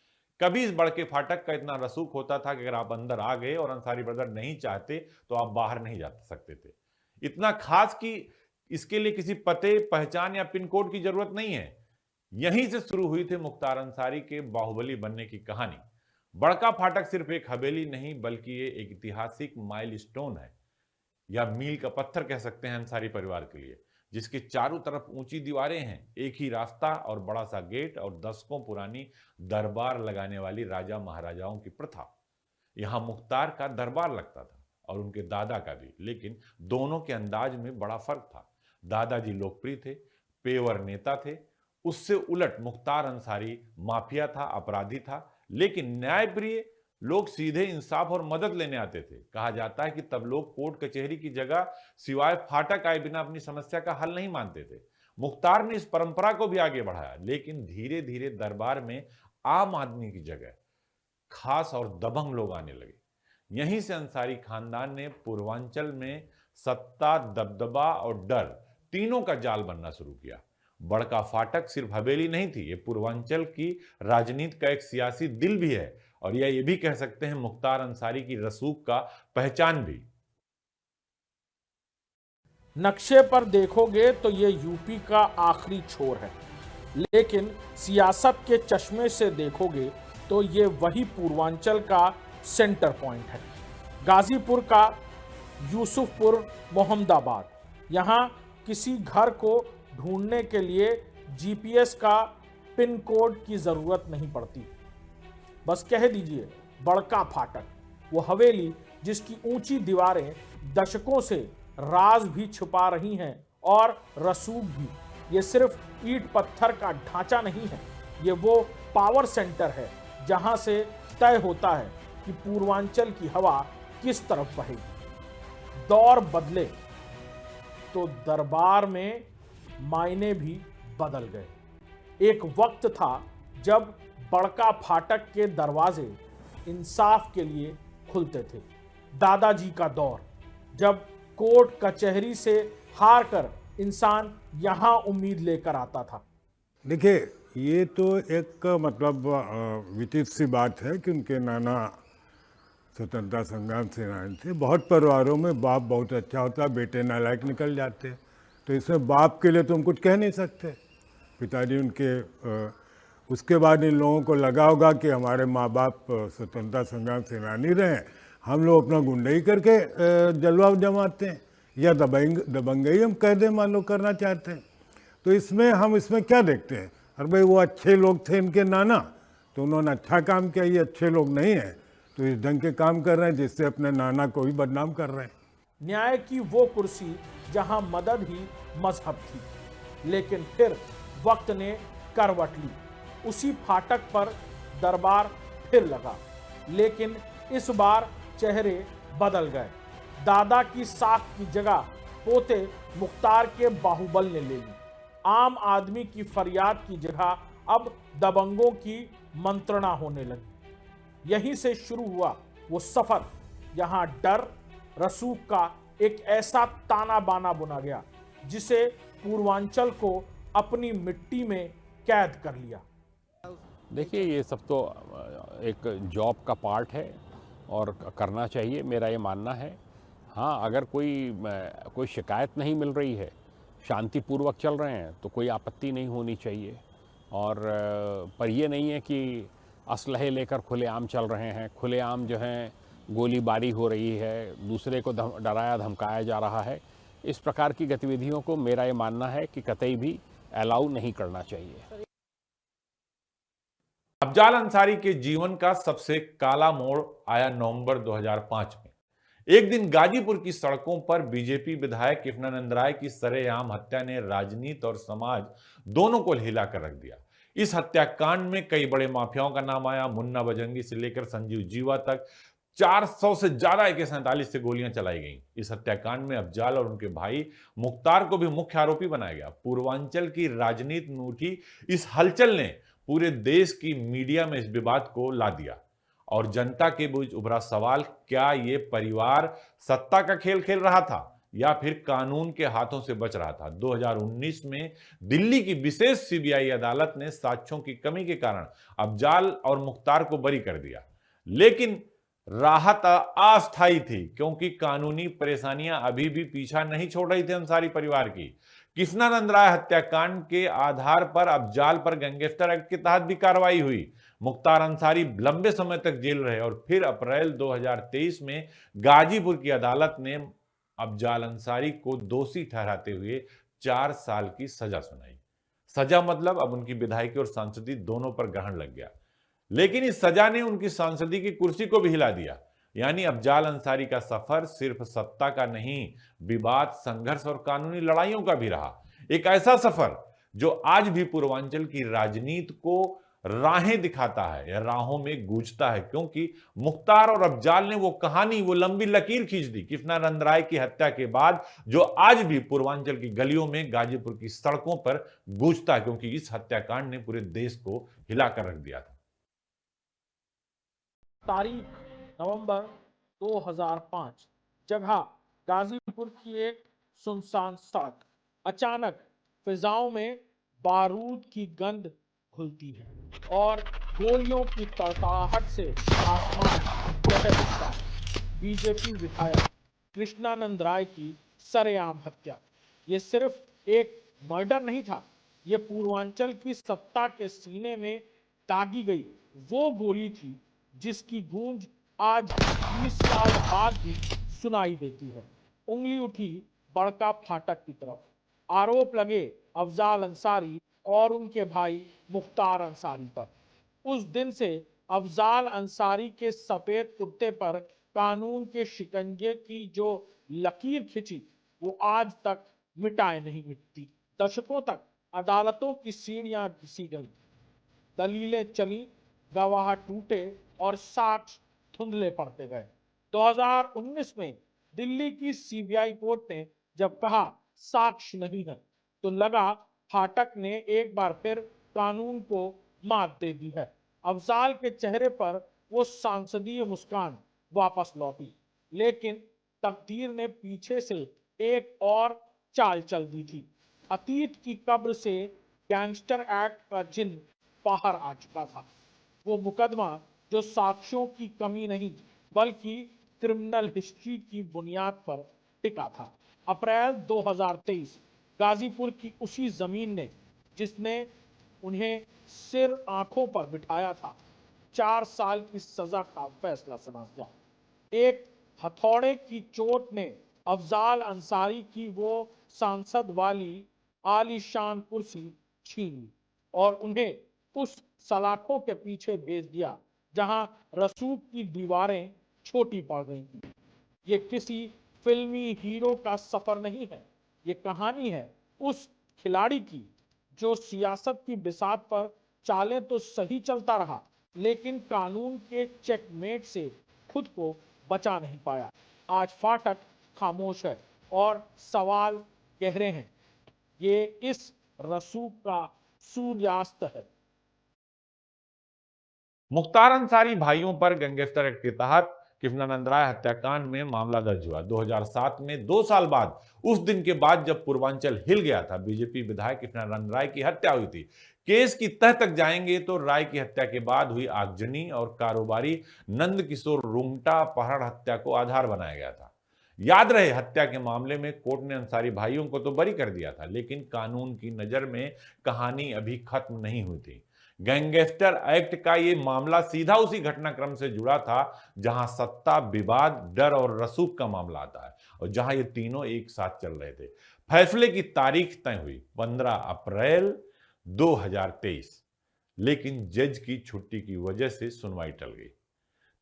कभी इस बड़के फाटक का इतना रसूख होता था कि अगर आप अंदर आ गए और अंसारी ब्रदर नहीं चाहते तो आप बाहर नहीं जा सकते थे। इतना खास कि इसके लिए किसी पते, पहचान या पिन कोड की जरूरत नहीं है। यहीं से शुरू हुई थी मुख्तार अंसारी के बाहुबली बनने की कहानी। बड़का फाटक सिर्फ एक हवेली नहीं बल्कि ये एक ऐतिहासिक माइलस्टोन है, या मील का पत्थर कह सकते हैं अंसारी परिवार के लिए, जिसके चारों तरफ ऊंची दीवारें हैं, एक ही रास्ता और बड़ा सा गेट और दशकों पुरानी दरबार लगाने वाली राजा महाराजाओं की प्रथा। यहां मुख्तार का दरबार लगता था और उनके दादा का भी, लेकिन दोनों के अंदाज में बड़ा फर्क था। दादाजी लोकप्रिय थे, पेवर नेता थे, उससे उलट मुख्तार अंसारी माफिया था, अपराधी था, लेकिन न्यायप्रिय लोग सीधे इंसाफ और मदद लेने आते थे। कहा जाता है कि तब लोग कोर्ट कचहरी की जगह सिवाय फाटक आए बिना अपनी समस्या का हल नहीं मानते थे। मुख्तार ने इस परंपरा को भी आगे बढ़ाया, लेकिन धीरे धीरे दरबार में आम आदमी की जगह खास और दबंग लोग आने लगे। यहीं से अंसारी खानदान ने पूर्वांचल में सत्ता, दबदबा और डर तीनों का जाल बनना शुरू किया। बड़का फाटक सिर्फ हवेली नहीं थी, ये पूर्वांचल की राजनीति का एक सियासी दिल भी है और या ये भी कह सकते हैं मुख्तार अंसारी की रसूख का पहचान भी। नक्शे पर देखोगे तो ये यूपी का आखिरी छोर है, लेकिन सियासत के चश्मे से देखोगे तो ये वही पूर्वांचल का सेंटर पॉइंट है। गाजीपुर का यूसुफपुर मोहम्मदाबाद, यहाँ किसी घर को ढूंढने के लिए जीपीएस का पिन कोड की जरूरत नहीं पड़ती। बस कह दीजिए बड़का फाटक, वो हवेली जिसकी ऊंची दीवारें दशकों से राज भी छुपा रही हैं और रसूख भी। ये सिर्फ ईंट पत्थर का ढांचा नहीं है, ये वो पावर सेंटर है जहां से तय होता है कि पूर्वांचल की हवा किस तरफ बहेगी। दौर बदले तो दरबार में मायने भी बदल गए। एक वक्त था जब बड़का फाटक के दरवाजे इंसाफ के लिए खुलते थे। दादाजी का दौर, जब कोर्ट कचहरी से हार कर इंसान यहाँ उम्मीद लेकर आता था। देखिए, ये तो एक मतलब विचित्र सी बात है कि उनके नाना स्वतंत्रता संग्राम सेनानी थे। बहुत परिवारों में बाप बहुत अच्छा होता, बेटे नालायक निकल जाते, तो इसमें बाप के लिए तुम कुछ कह नहीं सकते। पिताजी उनके उसके बाद इन लोगों को लगा होगा कि हमारे माँ बाप स्वतंत्रता संग्राम सेनानी रहे हैं, हम लोग अपना गुंडई करके जलवा जमाते हैं या दबंगई हम कह दें मान लो करना चाहते हैं। तो इसमें क्या देखते हैं? अरे भाई वो अच्छे लोग थे इनके नाना, तो उन्होंने अच्छा काम किया, ये अच्छे लोग नहीं हैं तो इस ढंग के काम कर रहे हैं जिससे अपने नाना को भी बदनाम कर रहे हैं। न्याय की वो कुर्सी जहां मदद ही मजहब थी, लेकिन फिर वक्त ने करवट ली। उसी फाटक पर दरबार फिर लगा, लेकिन इस बार चेहरे बदल गए। दादा की साख की जगह पोते मुख्तार के बाहुबल ने ले ली। आम आदमी की फरियाद की जगह अब दबंगों की मंत्रणा होने लगी। यहीं से शुरू हुआ वो सफर जहां डर रसूख का एक ऐसा ताना बाना बुना गया जिसे पूर्वांचल को अपनी मिट्टी में कैद कर लिया। देखिए, ये सब तो एक जॉब का पार्ट है और करना चाहिए, मेरा ये मानना है। हाँ, अगर कोई शिकायत नहीं मिल रही है, शांतिपूर्वक चल रहे हैं, तो कोई आपत्ति नहीं होनी चाहिए। और पर ये नहीं है कि असलहे लेकर खुलेआम चल रहे हैं, खुलेआम जो है गोलीबारी हो रही है, दूसरे को डराया धमकाया जा रहा है। इस प्रकार की गतिविधियों को मेरा ये मानना है कि कतई भी अलाउ नहीं करना चाहिए। अफजाल अंसारी के जीवन का सबसे काला मोड़ आया नवंबर 2005 में। एक दिन गाजीपुर की सड़कों पर बीजेपी विधायक कृष्णानंद राय की सरेआम हत्या ने राजनीति और समाज दोनों को हिलाकर रख दिया। इस हत्याकांड में कई बड़े माफियाओं का नाम आया। मुन्ना बजरंगी से लेकर संजीव जीवा तक 400 से ज्यादा AK-47 से गोलियां चलाई गईं। इस हत्याकांड में अफजाल और उनके भाई मुख्तार को भी मुख्य आरोपी बनाया गया। पूर्वांचल की राजनीति में उठी इस हलचल ने पूरे देश की मीडिया में इस विवाद को ला दिया और जनता के बीच उभरा सवाल, क्या ये परिवार सत्ता का खेल खेल रहा था या फिर कानून के हाथों से बच रहा था। 2019 में दिल्ली की विशेष CBI अदालत ने साक्ष्यों की कमी के कारण अफजाल और मुख्तार को बरी कर दिया, लेकिन राहत अस्थायी थी क्योंकि कानूनी परेशानियां अभी भी पीछा नहीं छोड़ रही थी अंसारी परिवार की। कृष्णानंद राय हत्याकांड के आधार पर अफजाल पर गैंगस्टर एक्ट के तहत भी कार्रवाई हुई। मुख्तार अंसारी लंबे समय तक जेल रहे और फिर अप्रैल 2023 में गाजीपुर की अदालत ने अफजाल अंसारी को दोषी ठहराते हुए 4 साल की सजा सुनाई। सजा मतलब अब उनकी विधायकी और सांसदी दोनों पर ग्रहण लग गया, लेकिन इस सजा ने उनकी सांसदी की कुर्सी को भी हिला दिया। यानी अफजाल अंसारी का सफर सिर्फ सत्ता का नहीं, विवाद, संघर्ष और कानूनी लड़ाइयों का भी रहा। एक ऐसा सफर जो आज भी पूर्वांचल की राजनीति को राहें दिखाता है या राहों में गूंजता है, क्योंकि मुख्तार और अफजाल ने वो कहानी, वो लंबी लकीर खींच दी कृष्णानंद राय की हत्या के बाद, जो आज भी पूर्वांचल की गलियों में, गाजीपुर की सड़कों पर गूंजता है, क्योंकि इस हत्याकांड ने पूरे देश को हिलाकर रख दिया था। तारीख नवंबर 2005, जगह गाजीपुर की एक सुनसान सड़क। अचानक फिजाओं में बारूद की गंध घुलती है और गोलियों की तड़तड़ाहट से आसमान दहक उठता है। बीजेपी विधायक कृष्णानंद राय की सरेआम हत्या। ये सिर्फ एक मर्डर नहीं था, ये पूर्वांचल की सत्ता के सीने में दागी गई वो गोली थी जिसकी गूंज आज 20 साल बाद भी सुनाई देती है। उंगली उठी बड़का फाटक की तरफ। आरोप लगे अफजाल अंसारी और उनके भाई मुख्तार अंसारी पर। उस दिन से अफजाल अंसारी के सफेद कुर्ते पर कानून के शिकंजे की जो लकीर खिंची, वो आज तक मिटाए नहीं मिटती। दशकों तक अदालतों की सीढ़ियां घिसी गई, दलीलें चली, गवाह टूटे और साक्ष्य धुंधले पड़ते गए। 2019 में दिल्ली की CBI कोर्ट ने जब कहा साक्ष्य नहीं है, तो लगा फाटक ने एक बार फिर कानून को मात दे दी है। अफजाल के चेहरे पर वो सांसदीय मुस्कान वापस लौटी, लेकिन तकदीर ने पीछे से एक और चाल चल दी थी। अतीत की कब्र से गैंगस्टर एक्ट का जिन बाहर आ चुका था। वो मुकदमा जो साक्ष्यों की कमी नहीं बल्कि क्रिमिनल हिस्ट्री की बुनियाद पर टिका था। अप्रैल 2023 गाजीपुर की उसी जमीन ने जिसने उन्हें सिर आंखों पर बिठाया था। 4 साल की सजा का फैसला सुना दिया। एक हथौड़े की चोट ने अफजाल अंसारी की वो सांसद वाली आलीशान कुर्सी छीन ली और उन्हें उस सलाखों के पीछे भेज दिया जहां रसूख की दीवारें छोटी पड़ गई थी। ये किसी फिल्मी हीरो का सफर नहीं है, ये कहानी है उस खिलाड़ी की जो सियासत की बिसात पर चाले तो सही चलता रहा, लेकिन कानून के चेकमेट से खुद को बचा नहीं पाया। आज फाटक खामोश है और सवाल गहरे हैं। ये इस रसूख का सूर्यास्त है। मुख्तार अंसारी भाइयों पर गैंगस्टर एक्ट के तहत कृष्णानंद राय हत्याकांड में मामला दर्ज हुआ। 2007 में 2 साल बाद, उस दिन के बाद जब पूर्वांचल हिल गया था, बीजेपी विधायक कृष्णानंद राय की हत्या हुई थी। केस की तह तक जाएंगे तो राय की हत्या के बाद हुई आगजनी और कारोबारी नंद किशोर रुंगटा अपहरण हत्या को आधार बनाया गया था। याद रहे, हत्या के मामले में कोर्ट ने अंसारी भाइयों को तो बरी कर दिया था, लेकिन कानून की नजर में कहानी अभी खत्म नहीं हुई थी। गैंगस्टर एक्ट का ये मामला सीधा उसी घटनाक्रम से जुड़ा था जहां सत्ता, विवाद, डर और रसूख का मामला आता है और जहां ये तीनों एक साथ चल रहे थे। फैसले की तारीख तय हुई 15 अप्रैल 2023, लेकिन जज की छुट्टी की वजह से सुनवाई टल गई।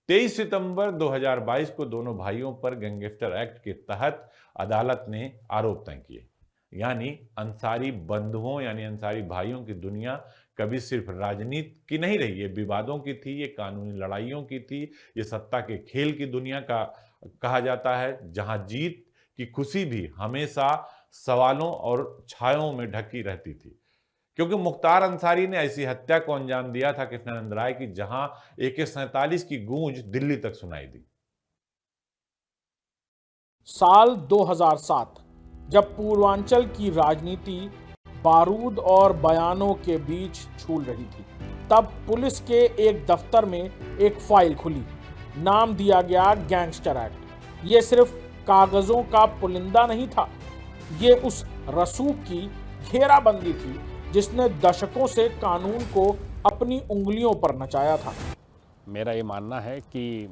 23 सितंबर 2022 को दोनों भाइयों पर गैंगस्टर एक्ट के तहत अदालत ने आरोप तय किए। यानी अंसारी बंधुओं यानी अंसारी भाइयों की दुनिया कभी सिर्फ राजनीति की नहीं रही, ये विवादों की थी, ये कानूनी लड़ाइयों की थी, ये सत्ता के खेल की दुनिया का कहा जाता है, जहां जीत की खुशी भी हमेशा सवालों और छायों में ढकी रहती थी। क्योंकि मुख्तार अंसारी ने ऐसी हत्या को अंजाम दिया था कृष्णानंद राय की, जहां AK-47 की गूंज दिल्ली तक सुनाई दी। साल 2007 जब पूर्वांचल की राजनीति बारूद और बयानों के बीच झूल रही थी, तब पुलिस के एक दफ्तर में एक फाइल खुली। नाम दिया गया गैंगस्टर एक्ट। ये सिर्फ कागजों का पुलिंदा नहीं था, ये उस रसूख की घेराबंदी थी जिसने दशकों से कानून को अपनी उंगलियों पर नचाया था। मेरा ये मानना है कि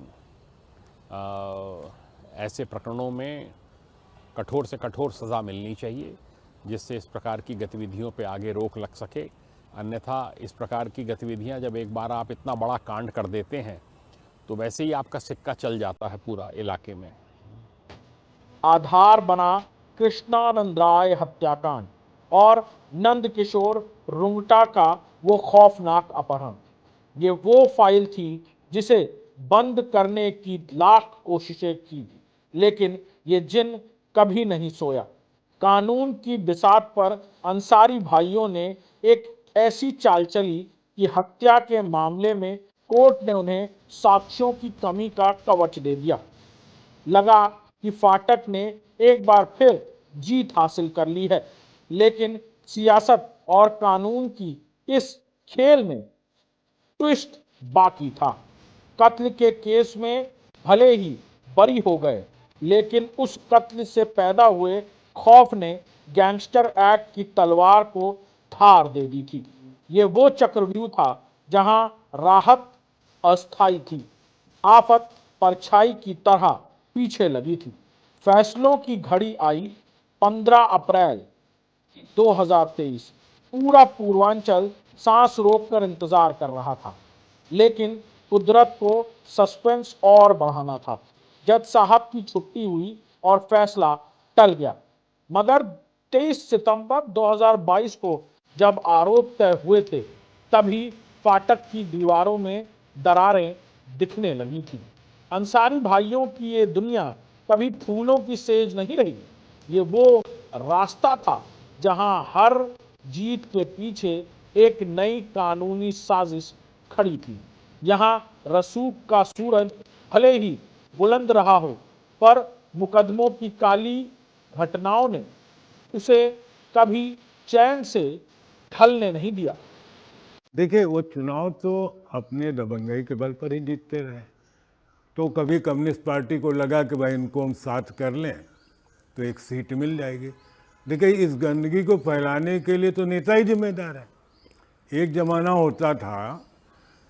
ऐसे प्रकरणों में कठोर से कठोर सज़ा मिलनी चाहिए, जिससे इस प्रकार की गतिविधियों पे आगे रोक लग सके। अन्यथा इस प्रकार की गतिविधियां जब एक बार आप इतना बड़ा कांड कर देते हैं तो वैसे ही आपका सिक्का चल जाता है पूरा इलाके में। आधार बना कृष्णानंद राय हत्याकांड और नंद किशोर रुंगटा का वो खौफनाक अपहरण। ये वो फाइल थी जिसे बंद करने की लाख कोशिशें की, लेकिन ये जिन कभी नहीं सोया। कानून की बिसात पर अंसारी भाइयों ने एक ऐसी चाल चली कि हत्या के मामले में कोर्ट ने उन्हें साक्ष्यों की कमी का कवच दे दिया। लगा कि फाटक ने एक बार फिर जीत हासिल कर ली है, लेकिन सियासत और कानून की इस खेल में ट्विस्ट बाकी था। कत्ल के केस में भले ही बरी हो गए, लेकिन उस कत्ल से पैदा हुए खौफ ने गैंगस्टर एक्ट की तलवार को धार दे दी थी। ये वो चक्रव्यूह था जहां राहत अस्थायी थी, आफत परछाई की तरह पीछे लगी थी। फैसलों की घड़ी आई 15 अप्रैल 2023। पूरा पूर्वांचल सांस रोककर इंतजार कर रहा था, लेकिन कुदरत को सस्पेंस और बढ़ाना था। जज साहब की छुट्टी हुई और फैसला टल गया। मगर 23 सितंबर 2022 को जब आरोप तय हुए थे, तभी फाटक की दीवारों में दरारें दिखने लगी थी। अंसारी भाइयों की ये दुनिया कभी फूलों की सेज नहीं रही। ये वो रास्ता था जहां हर जीत के पीछे एक नई कानूनी साजिश खड़ी थी। यहाँ रसूख का सूरज भले ही बुलंद रहा हो, पर मुकदमों की काली घटनाओं ने उसे कभी चैन से ढलने नहीं दिया। देखिए, वो चुनाव तो अपने दबंगई के बल पर ही जीतते रहे। तो कभी कम्युनिस्ट पार्टी को लगा कि भाई इनको हम साथ कर लें तो एक सीट मिल जाएगी। देखिए, इस गंदगी को फैलाने के लिए तो नेता ही जिम्मेदार है। एक ज़माना होता था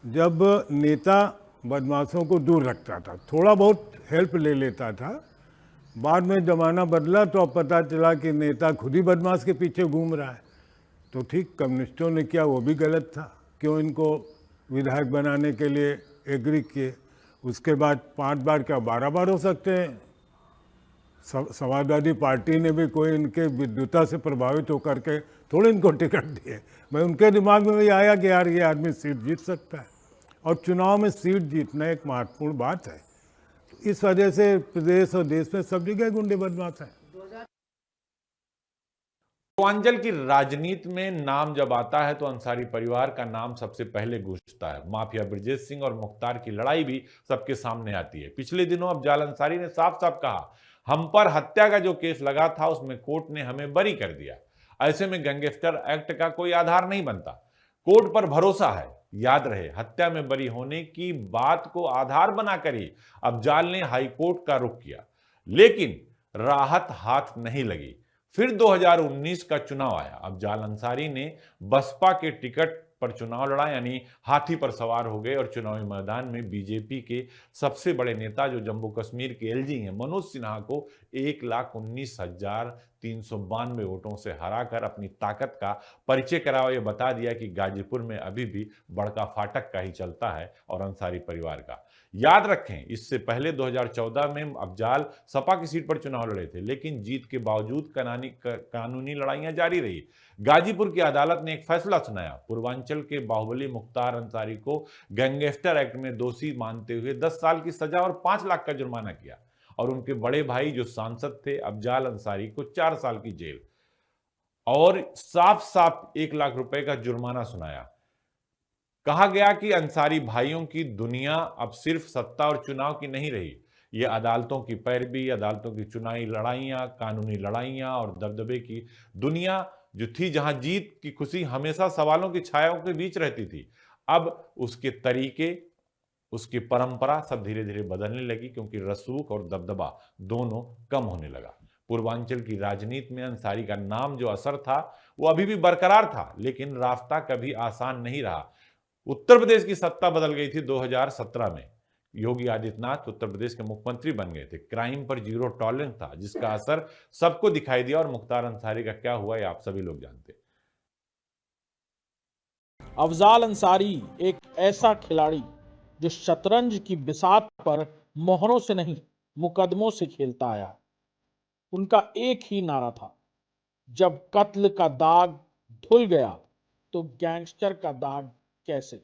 जब नेता बदमाशों को दूर रखता था, थोड़ा बहुत हेल्प ले लेता था। बाद में ज़माना बदला तो अब पता चला कि नेता खुद ही बदमाश के पीछे घूम रहा है। तो ठीक कम्युनिस्टों ने किया वो भी गलत था, क्यों इनको विधायक बनाने के लिए एग्री किए। उसके बाद 5 बार क्या 12 बार हो सकते हैं। समाजवादी पार्टी ने भी कोई इनके विद्युता से प्रभावित होकर के थोड़े इनको टिकट दिए। भाई उनके दिमाग में भी आया कि यार ये आदमी सीट जीत सकता है, और चुनाव में सीट जीतना एक महत्वपूर्ण बात है। तो इस वजह से प्रदेश और देश में सब जगह गुंडे बदमाश हैं। पूर्वांचल की राजनीति में नाम जब आता है तो अंसारी परिवार का नाम सबसे पहले गूंजता है। माफिया ब्रजेश सिंह और मुख्तार की लड़ाई भी सबके सामने आती है। पिछले दिनों अफजाल अंसारी ने साफ साफ कहा, हम पर हत्या का जो केस लगा था उसमें कोर्ट ने हमें बरी कर दिया। ऐसे में गैंगस्टर एक्ट का कोई आधार नहीं बनता। कोर्ट पर भरोसा है। याद रहे, हत्या में बरी होने की बात को आधार बनाकर ही अफजाल ने हाईकोर्ट का रुख किया, लेकिन राहत हाथ नहीं लगी। फिर 2019 का चुनाव आया। अफजाल अंसारी ने बसपा के टिकट पर चुनाव लड़ा, यानी हाथी पर सवार हो गए और चुनावी मैदान में बीजेपी के सबसे बड़े नेता जो जम्मू कश्मीर के एलजी हैं मनोज सिन्हा को 1,19,392 वोटों से हराकर अपनी ताकत का परिचय कराया। ये बता दिया कि गाजीपुर में अभी भी बड़का फाटक का ही चलता है और अंसारी परिवार का। याद रखें, इससे पहले 2014 में अफजाल सपा की सीट पर चुनाव लड़े थे, लेकिन जीत के बावजूद कानूनी लड़ाइयां जारी रही। गाजीपुर की अदालत ने एक फैसला सुनाया। पूर्वांचल के बाहुबली मुख्तार अंसारी को गैंगस्टर एक्ट में दोषी मानते हुए 10 साल की सजा और 5 लाख का जुर्माना किया, और उनके बड़े भाई जो सांसद थे अफजाल अंसारी को 4 साल की जेल और साफ साफ 1 लाख रुपए का जुर्माना सुनाया। कहा गया कि अंसारी भाइयों की दुनिया अब सिर्फ सत्ता और चुनाव की नहीं रही। ये अदालतों की पैरवी, अदालतों की चुनावी लड़ाइयां, कानूनी लड़ाइयां और दबदबे की दुनिया जो थी, जहां जीत की खुशी हमेशा सवालों की छायाओं के बीच रहती थी, अब उसके तरीके, उसकी परंपरा सब धीरे धीरे बदलने लगी, क्योंकि रसूख और दबदबा दोनों कम होने लगा। पूर्वांचल की राजनीति में अंसारी का नाम जो असर था वो अभी भी बरकरार था, लेकिन रास्ता कभी आसान नहीं रहा। उत्तर प्रदेश की सत्ता बदल गई थी 2017 में। योगी आदित्यनाथ उत्तर प्रदेश के मुख्यमंत्री बन गए थे। क्राइम पर जीरो टॉलरेंस था, जिसका असर सबको दिखाई दिया, और मुख्तार अंसारी का क्या हुआ ये आप सभी लोग जानते हैं। अफजाल अंसारी एक ऐसा खिलाड़ी जो शतरंज की बिसात पर मोहरों से नहीं मुकदमों से खेलता आया। उनका एक ही नारा था, जब कत्ल का दाग धुल गया तो गैंगस्टर का दाग कैसे।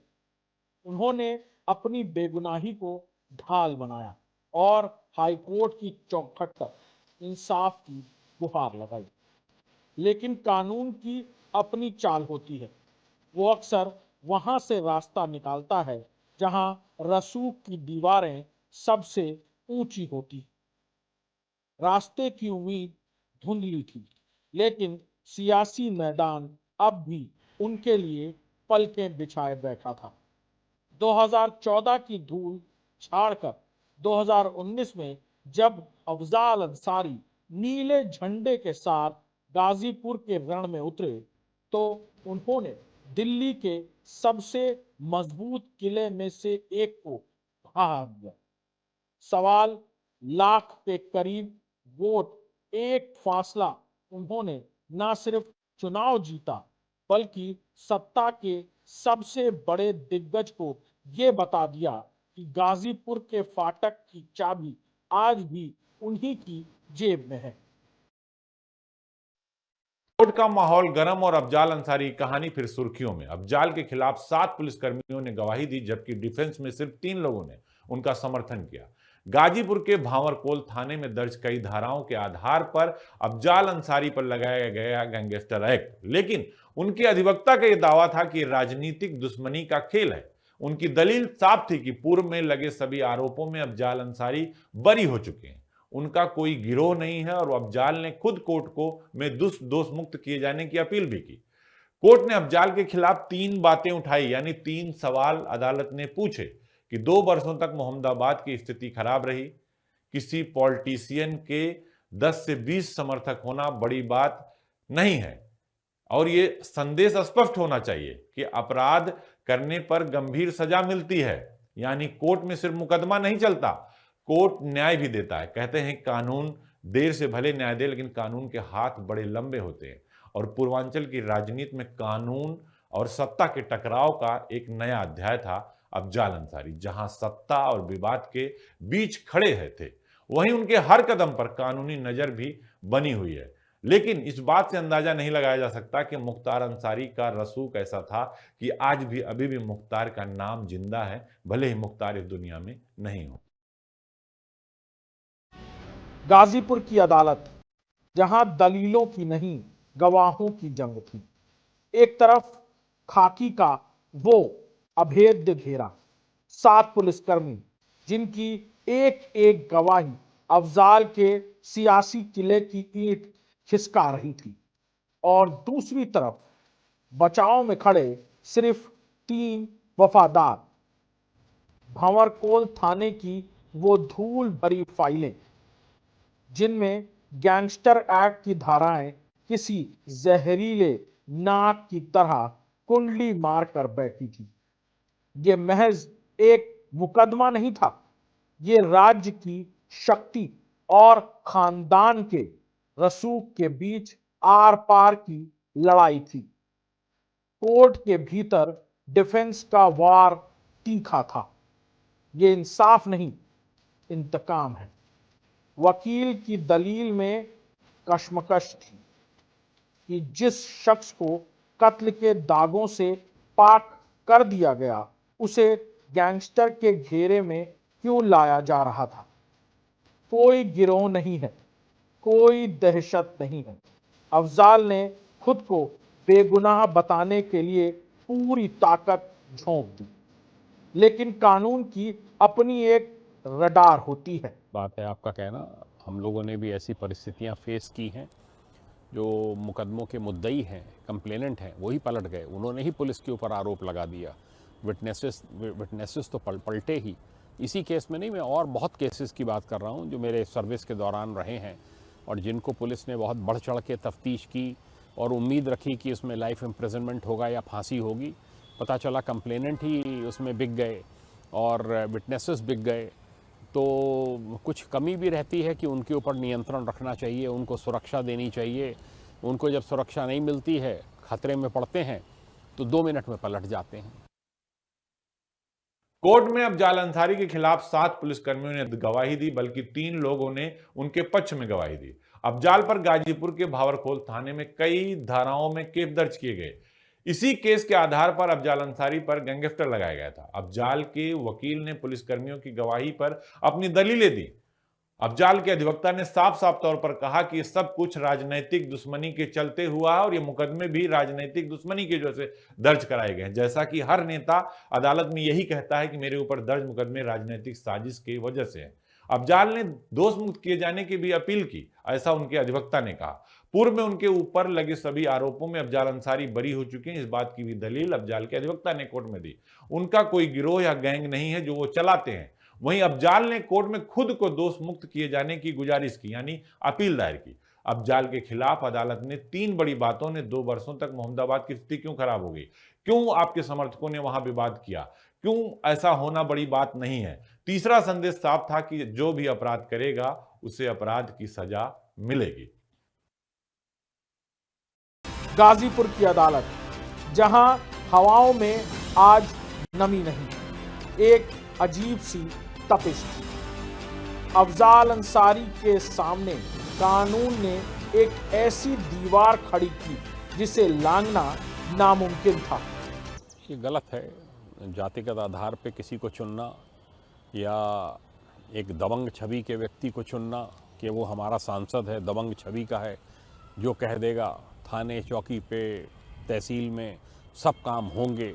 उन्होंने अपनी बेगुनाही को ढाल बनाया और हाईकोर्ट की चौखट तक इंसाफ की गुहार लगाई। लेकिन कानून की अपनी चाल होती है। वो अक्सर वहां से रास्ता निकालता है जहां रसूख की दीवारें सबसे ऊंची होती। रास्ते की उम्मीद धुंधली थी, लेकिन सियासी मैदान अब भी उनके लिए पलकें बिछाए बैठा था। 2014 की धूल छाड़कर 2019 में जब अफजाल अंसारी नीले झंडे के साथ गाजीपुर के रण में उतरे, तो उन्होंने दिल्ली के सबसे मजबूत किले में से एक को ढहा दिया। सवाल लाख के करीब वोट, एक फासला, उन्होंने न सिर्फ चुनाव जीता, बल्कि सत्ता के सबसे बड़े दिग्गज को यह बता दिया कि गाजीपुर के फाटक की चाबी आज भी उन्हीं की जेब में है। कोर्ट का माहौल गर्म और अफजाल अंसारी की कहानी फिर सुर्खियों में। अफजाल के खिलाफ 7 पुलिसकर्मियों ने गवाही दी, जबकि डिफेंस में सिर्फ 3 लोगों ने उनका समर्थन किया। गाजीपुर के भांवरकोल थाने में दर्ज कई धाराओं के आधार पर अफजाल अंसारी पर लगाया गया गैंगस्टर एक्ट, लेकिन उनके अधिवक्ता का यह दावा था कि राजनीतिक दुश्मनी का खेल है। उनकी दलील साफ थी कि पूर्व में लगे सभी आरोपों में अफजाल अंसारी बरी हो चुके हैं, उनका कोई गिरोह नहीं है, और अफजाल ने खुद कोर्ट को में दोष मुक्त किए जाने की अपील भी की। कोर्ट ने अफजाल के खिलाफ 3 बातें उठाई, यानी 3 सवाल अदालत ने पूछे कि 2 वर्षों तक मोहम्मदाबाद की स्थिति खराब रही, किसी पॉलिटिशियन के 10 से 20 समर्थक होना बड़ी बात नहीं है, और ये संदेश स्पष्ट होना चाहिए कि अपराध करने पर गंभीर सजा मिलती है, यानी कोर्ट में सिर्फ मुकदमा नहीं चलता, कोर्ट न्याय भी देता है। कहते हैं कानून देर से भले न्याय दे, लेकिन कानून के हाथ बड़े लंबे होते हैं। और पूर्वांचल की राजनीति में कानून और सत्ता के टकराव का एक नया अध्याय था अफजाल अंसारी। जहां सत्ता और विवाद के बीच खड़े थे, वहीं उनके हर कदम पर कानूनी नजर भी बनी हुई है। लेकिन इस बात से अंदाजा नहीं लगाया जा सकता कि मुख्तार अंसारी का रसूख ऐसा था कि आज भी अभी भी मुख्तार का नाम जिंदा है, भले ही मुख्तार इस दुनिया में नहीं हो। गाजीपुर की अदालत, जहां दलीलों की नहीं गवाहों की जंग थी। एक तरफ खाकी का वो अभेद्य घेरा, 7 पुलिसकर्मी जिनकी एक एक गवाही अफजाल के सियासी किले की ईंट खिसका रही थी, और दूसरी तरफ बचाव में खड़े सिर्फ 3 वफादार। भंवरकोल थाने की वो धूल भरी फाइलें, जिनमें गैंगस्टर एक्ट की धाराएं किसी जहरीले नाक की तरह कुंडली मारकर बैठी थी। ये महज एक मुकदमा नहीं था, ये राज्य की शक्ति और खानदान के रसूख के बीच आर पार की लड़ाई थी। कोर्ट के भीतर डिफेंस का वार तीखा था। ये इंसाफ नहीं, इंतकाम है। वकील की दलील में कशमकश थी कि जिस शख्स को कत्ल के दागों से पाक कर दिया गया, उसे गैंगस्टर के घेरे में क्यों लाया जा रहा था। कोई गिरोह नहीं है, कोई दहशत नहीं है। अफजाल ने खुद को बेगुनाह बताने के लिए पूरी ताकत झोंक दी, लेकिन कानून की अपनी एक रडार होती है। बात है आपका कहना, हम लोगों ने भी ऐसी परिस्थितियां फेस की हैं। जो मुकदमों के मुद्दई हैं, कंप्लेनेंट हैं, वही पलट गए, उन्होंने ही पुलिस के ऊपर आरोप लगा दिया। विटनेसेस तो पलटे ही। इसी केस में नहीं, मैं और बहुत केसेस की बात कर रहा हूँ जो मेरे सर्विस के दौरान रहे हैं और जिनको पुलिस ने बहुत बढ़ चढ़ के तफ्तीश की और उम्मीद रखी कि उसमें लाइफ इम्प्रिजनमेंट होगा या फांसी होगी। पता चला कंप्लेनेंट ही उसमें बिक गए और विटनेसेस बिक गए। तो कुछ कमी भी रहती है कि उनके ऊपर नियंत्रण रखना चाहिए, उनको सुरक्षा देनी चाहिए। उनको जब सुरक्षा नहीं मिलती है, खतरे में पड़ते हैं, तो 2 मिनट में पलट जाते हैं। कोर्ट में अफजाल अंसारी के खिलाफ 7 पुलिसकर्मियों ने गवाही दी, बल्कि 3 लोगों ने उनके पक्ष में गवाही दी। अफजाल पर गाजीपुर के भावरखोल थाने में कई धाराओं में केस दर्ज किए गए। इसी केस के आधार पर अफजाल अंसारी पर गैंगस्टर लगाया गया था। अफजाल के वकील ने पुलिसकर्मियों की गवाही पर अपनी दलीलें दी। अफजाल के अधिवक्ता ने साफ साफ तौर पर कहा कि ये सब कुछ राजनीतिक दुश्मनी के चलते हुआ है और ये मुकदमे भी राजनीतिक दुश्मनी की वजह से दर्ज कराए गए हैं। जैसा कि हर नेता अदालत में यही कहता है कि मेरे ऊपर दर्ज मुकदमे राजनीतिक साजिश की वजह से हैं। अफजाल ने दोष मुक्त किए जाने की भी अपील की, ऐसा उनके अधिवक्ता ने कहा। पूर्व में उनके ऊपर लगे सभी आरोपों में अफजाल अंसारी बरी हो चुके हैं, इस बात की भी दलील अफजाल के अधिवक्ता ने कोर्ट में दी। उनका कोई गिरोह या गैंग नहीं है जो वो चलाते हैं। वहीं अफजाल ने कोर्ट में खुद को दोष मुक्त किए जाने की गुजारिश की, यानी अपील दायर की। अफजाल के खिलाफ अदालत ने 3 बड़ी बातों ने 2 वर्षों तक मोहम्मदाबाद की स्थिति क्यों खराब हो गई, क्यों आपके समर्थकों ने वहां विवाद किया, क्यों ऐसा होना बड़ी बात नहीं है। तीसरा संदेश साफ था कि जो भी अपराध करेगा उसे अपराध की सजा मिलेगी। गाजीपुर की अदालत, जहां हवाओं में आज नमी नहीं, एक अजीब सी तपिश थी। अफजाल अंसारी के सामने कानून ने एक ऐसी दीवार खड़ी की जिसे लांघना नामुमकिन था। ये गलत है, जातिगत आधार पे किसी को चुनना या एक दबंग छवि के व्यक्ति को चुनना कि वो हमारा सांसद है, दबंग छवि का है, जो कह देगा थाने चौकी पे तहसील में सब काम होंगे,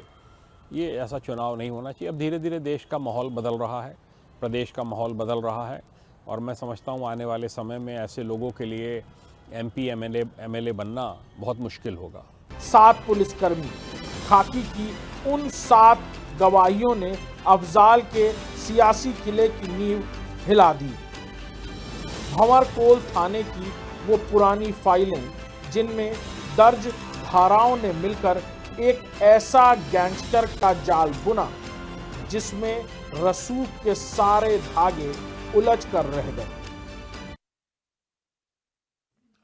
ये ऐसा चुनाव नहीं होना चाहिए। अब धीरे धीरे देश का माहौल बदल रहा है, प्रदेश का माहौल बदल रहा है और मैं समझता हूँ आने वाले समय में ऐसे लोगों के लिए MP MLA बनना बहुत मुश्किल होगा। 7 पुलिसकर्मी, खाकी की उन 7 गवाहियों ने अफजाल के सियासी किले की नींव हिला दी। भंवरकोल थाने की वो पुरानी फाइलें जिनमें दर्ज धाराओं ने मिलकर एक ऐसा गैंगस्टर का जाल बुना जिसमें रसूख के सारे धागे उलझ कर रह गए।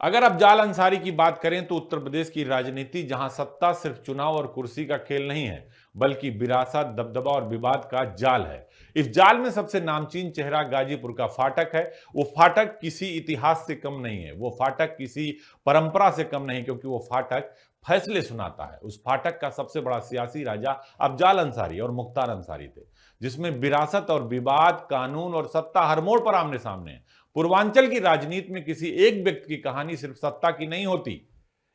अगर अफजाल अंसारी की बात करें तो उत्तर प्रदेश की राजनीति जहां सत्ता सिर्फ चुनाव और कुर्सी का खेल नहीं है, बल्कि विरासत, दबदबा और विवाद का जाल है। इस जाल में सबसे नामचीन चेहरा गाजीपुर का फाटक है। वो फाटक किसी इतिहास से कम नहीं है, वो फाटक किसी परंपरा से कम नहीं, क्योंकि वो फाटक फैसले सुनाता है। उस फाटक का सबसे बड़ा सियासी राजा अफजाल अंसारी और मुख्तार अंसारी थे, जिसमें विरासत और विवाद, कानून और सत्ता हर मोड़ पर आमने सामने है। पूर्वांचल की राजनीति में किसी एक व्यक्ति की कहानी सिर्फ सत्ता की नहीं होती,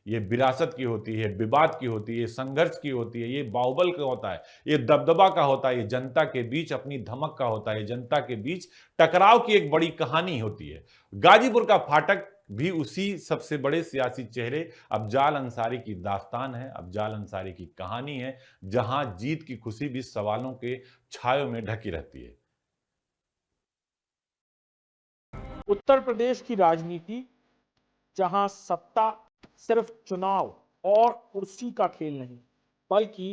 ये विरासत की होती है, विवाद की होती है, संघर्ष की होती है, ये बाहुबल का होता है, ये दबदबा का होता है, ये जनता के बीच अपनी धमक का होता है, जनता के बीच टकराव की एक बड़ी कहानी होती है। गाजीपुर का फाटक भी उसी सबसे बड़े सियासी चेहरे अफजाल अंसारी की दास्तान है, अफजाल अंसारी की कहानी है, जहां जीत की खुशी भी सवालों के छायों में ढकी रहती है। उत्तर प्रदेश की राजनीति जहां सत्ता सिर्फ चुनाव और कुर्सी का खेल नहीं, बल्कि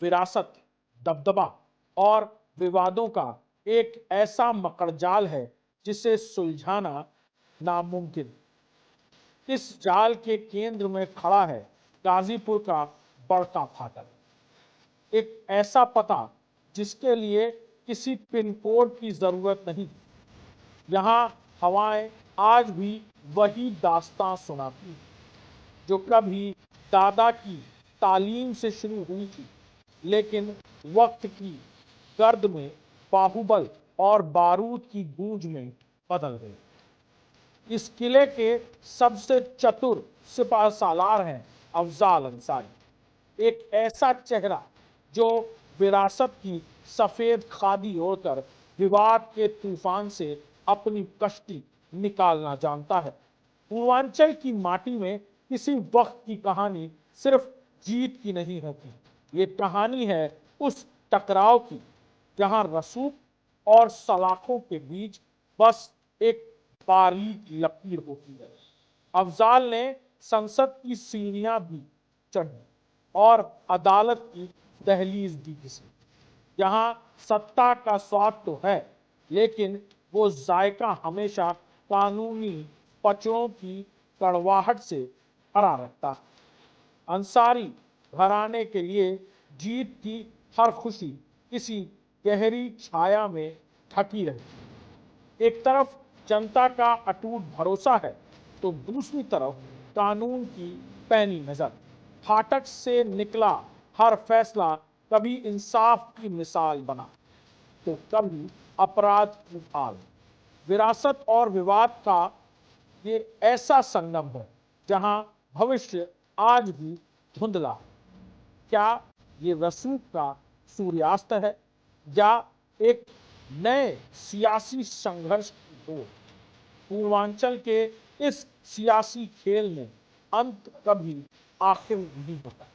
विरासत, दबदबा और विवादों का एक ऐसा मकड़जाल है जिसे सुलझाना नामुमकिन। इस जाल के केंद्र में खड़ा है गाजीपुर का बड़का फाटक, एक ऐसा पता जिसके लिए किसी पिन कोड की जरूरत नहीं। यहाँ हवाएं आज भी वही दास्तां सुनाती जो कभी दादा की तालीम से शुरू हुई थी, लेकिन वक्त की गर्द में बाहुबल और बारूद की गूंज में बदल गई। इस किले के सबसे चतुर सिपाह सालार हैं अफजाल अंसारी, एक ऐसा चेहरा जो विरासत की सफेद खादी ओढ़कर विवाद के तूफान से अपनी कश्ती निकालना जानता है। पूर्वांचल की माटी में किसी वक्त की कहानी सिर्फ जीत की नहीं होती, ये कहानी है उस टकराव की जहां रसूख और सलाखों के बीच बस एक बारीक लकीर होती है। अफजाल ने संसद की सीढ़ियां भी चढ़ी और अदालत की दहलीज भी घिसी, जहां सत्ता का स्वाद तो है, लेकिन वो जायका हमेशा कानूनी पचड़ों की कड़वाहट से भरा रहता है। अंसारी घराने के लिए जीत की हर खुशी किसी गहरी छाया में ढकी रही। एक तरफ जनता का अटूट भरोसा है, तो दूसरी तरफ कानून की पैनी नजर। फाटक से निकला हर फैसला कभी इंसाफ की मिसाल बना, तो कभी अपराध की ढाल। विरासत और विवाद का ये ऐसा संगम है जहां भविष्य आज भी धुंधला। क्या ये रसूख का सूर्यास्त है या एक नए सियासी संघर्ष की ओर? पूर्वांचल के इस सियासी खेल में अंत कभी आखिर नहीं होता।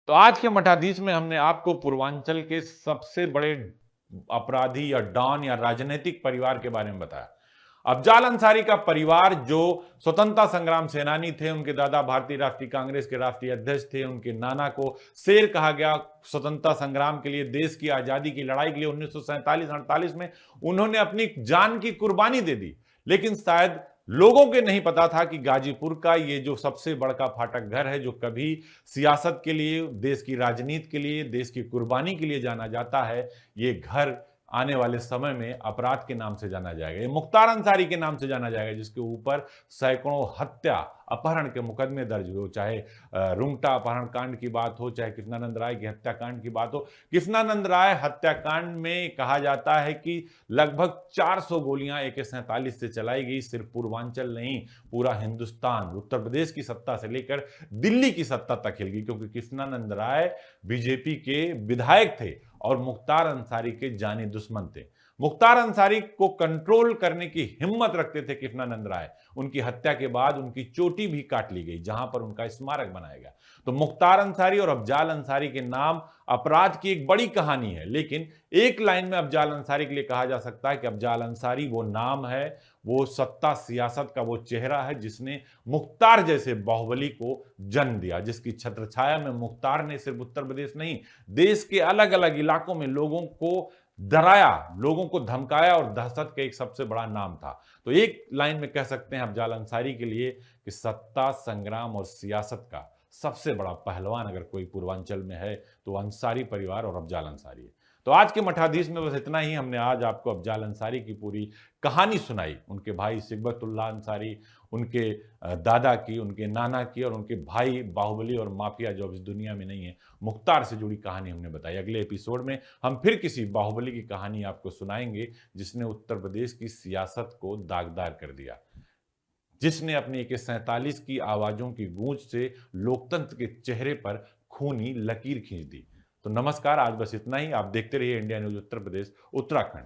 तो आज के मठाधीश में हमने आपको पूर्वांचल के सबसे बड़े अपराधी या डॉन या राजनीतिक परिवार के बारे में बताया। अफजाल अंसारी का परिवार जो स्वतंत्रता संग्राम सेनानी थे, उनके दादा भारतीय राष्ट्रीय कांग्रेस के राष्ट्रीय अध्यक्ष थे, उनके नाना को शेर कहा गया। स्वतंत्रता संग्राम के लिए, देश की आजादी की लड़ाई के लिए 1947-48 में उन्होंने अपनी जान की कुर्बानी दे दी। लेकिन शायद लोगों के नहीं पता था कि गाजीपुर का ये जो सबसे बड़का फाटक घर है, जो कभी सियासत के लिए, देश की राजनीति के लिए, देश की कुर्बानी के लिए जाना जाता है, ये घर आने वाले समय में अपराध के नाम से जाना जाएगा। ये मुख्तार अंसारी के नाम से जाना जाएगा, जिसके ऊपर सैकड़ों हत्या, अपहरण के मुकदमे दर्ज हुए, चाहे रुंगटा अपहरण कांड की बात हो, चाहे कृष्णानंद राय की हत्याकांड की बात हो। कृष्णानंद राय हत्याकांड में कहा जाता है कि लगभग 400 गोलियां AK-47 से चलाई गई। सिर्फ पूर्वांचल नहीं, पूरा हिंदुस्तान, उत्तर प्रदेश की सत्ता से लेकर दिल्ली की सत्ता तक हिल गई, क्योंकि कृष्णानंद राय बीजेपी के विधायक थे और मुख्तार अंसारी के जानी दुश्मन थे। मुख्तार अंसारी को कंट्रोल करने की हिम्मत रखते थे कृष्णानंद राय। उनकी हत्या के बाद उनकी चोटी भी काट ली गई, जहां पर उनका स्मारक बनाया गया। तो मुख्तार अंसारी और अफजाल अंसारी के नाम अपराध की एक बड़ी कहानी है, लेकिन एक लाइन में अफजाल अंसारी के लिए कहा जा सकता है कि अफजाल अंसारी वो नाम है, वो सत्ता सियासत का वो चेहरा है जिसने मुख्तार जैसे बाहुबली को जन्म दिया, जिसकी छत्रछाया में मुख्तार ने सिर्फ उत्तर प्रदेश नहीं, देश के अलग अलग इलाकों में लोगों को डराया, लोगों को धमकाया और दहशत का एक सबसे बड़ा नाम था। तो एक लाइन में कह सकते हैं अफजाल अंसारी के लिए कि सत्ता, संग्राम और सियासत का सबसे बड़ा पहलवान अगर कोई पूर्वांचल में है तो अंसारी परिवार और अफजाल अंसारी है। तो आज के मठाधीश में बस इतना ही। हमने आज आपको अफजाल अंसारी की पूरी कहानी सुनाई, उनके भाई सिकबतुल्लाह अंसारी, उनके दादा की, उनके नाना की और उनके भाई बाहुबली और माफिया जो अब इस दुनिया में नहीं है, मुख्तार से जुड़ी कहानी हमने बताई। अगले एपिसोड में हम फिर किसी बाहुबली की कहानी आपको सुनाएंगे जिसने उत्तर प्रदेश की सियासत को दागदार कर दिया, जिसने अपनी AK-47 की आवाजों की गूंज से लोकतंत्र के चेहरे पर खूनी लकीर खींच दी। तो नमस्कार, आज बस इतना ही। आप देखते रहिए इंडिया न्यूज उत्तर प्रदेश उत्तराखंड।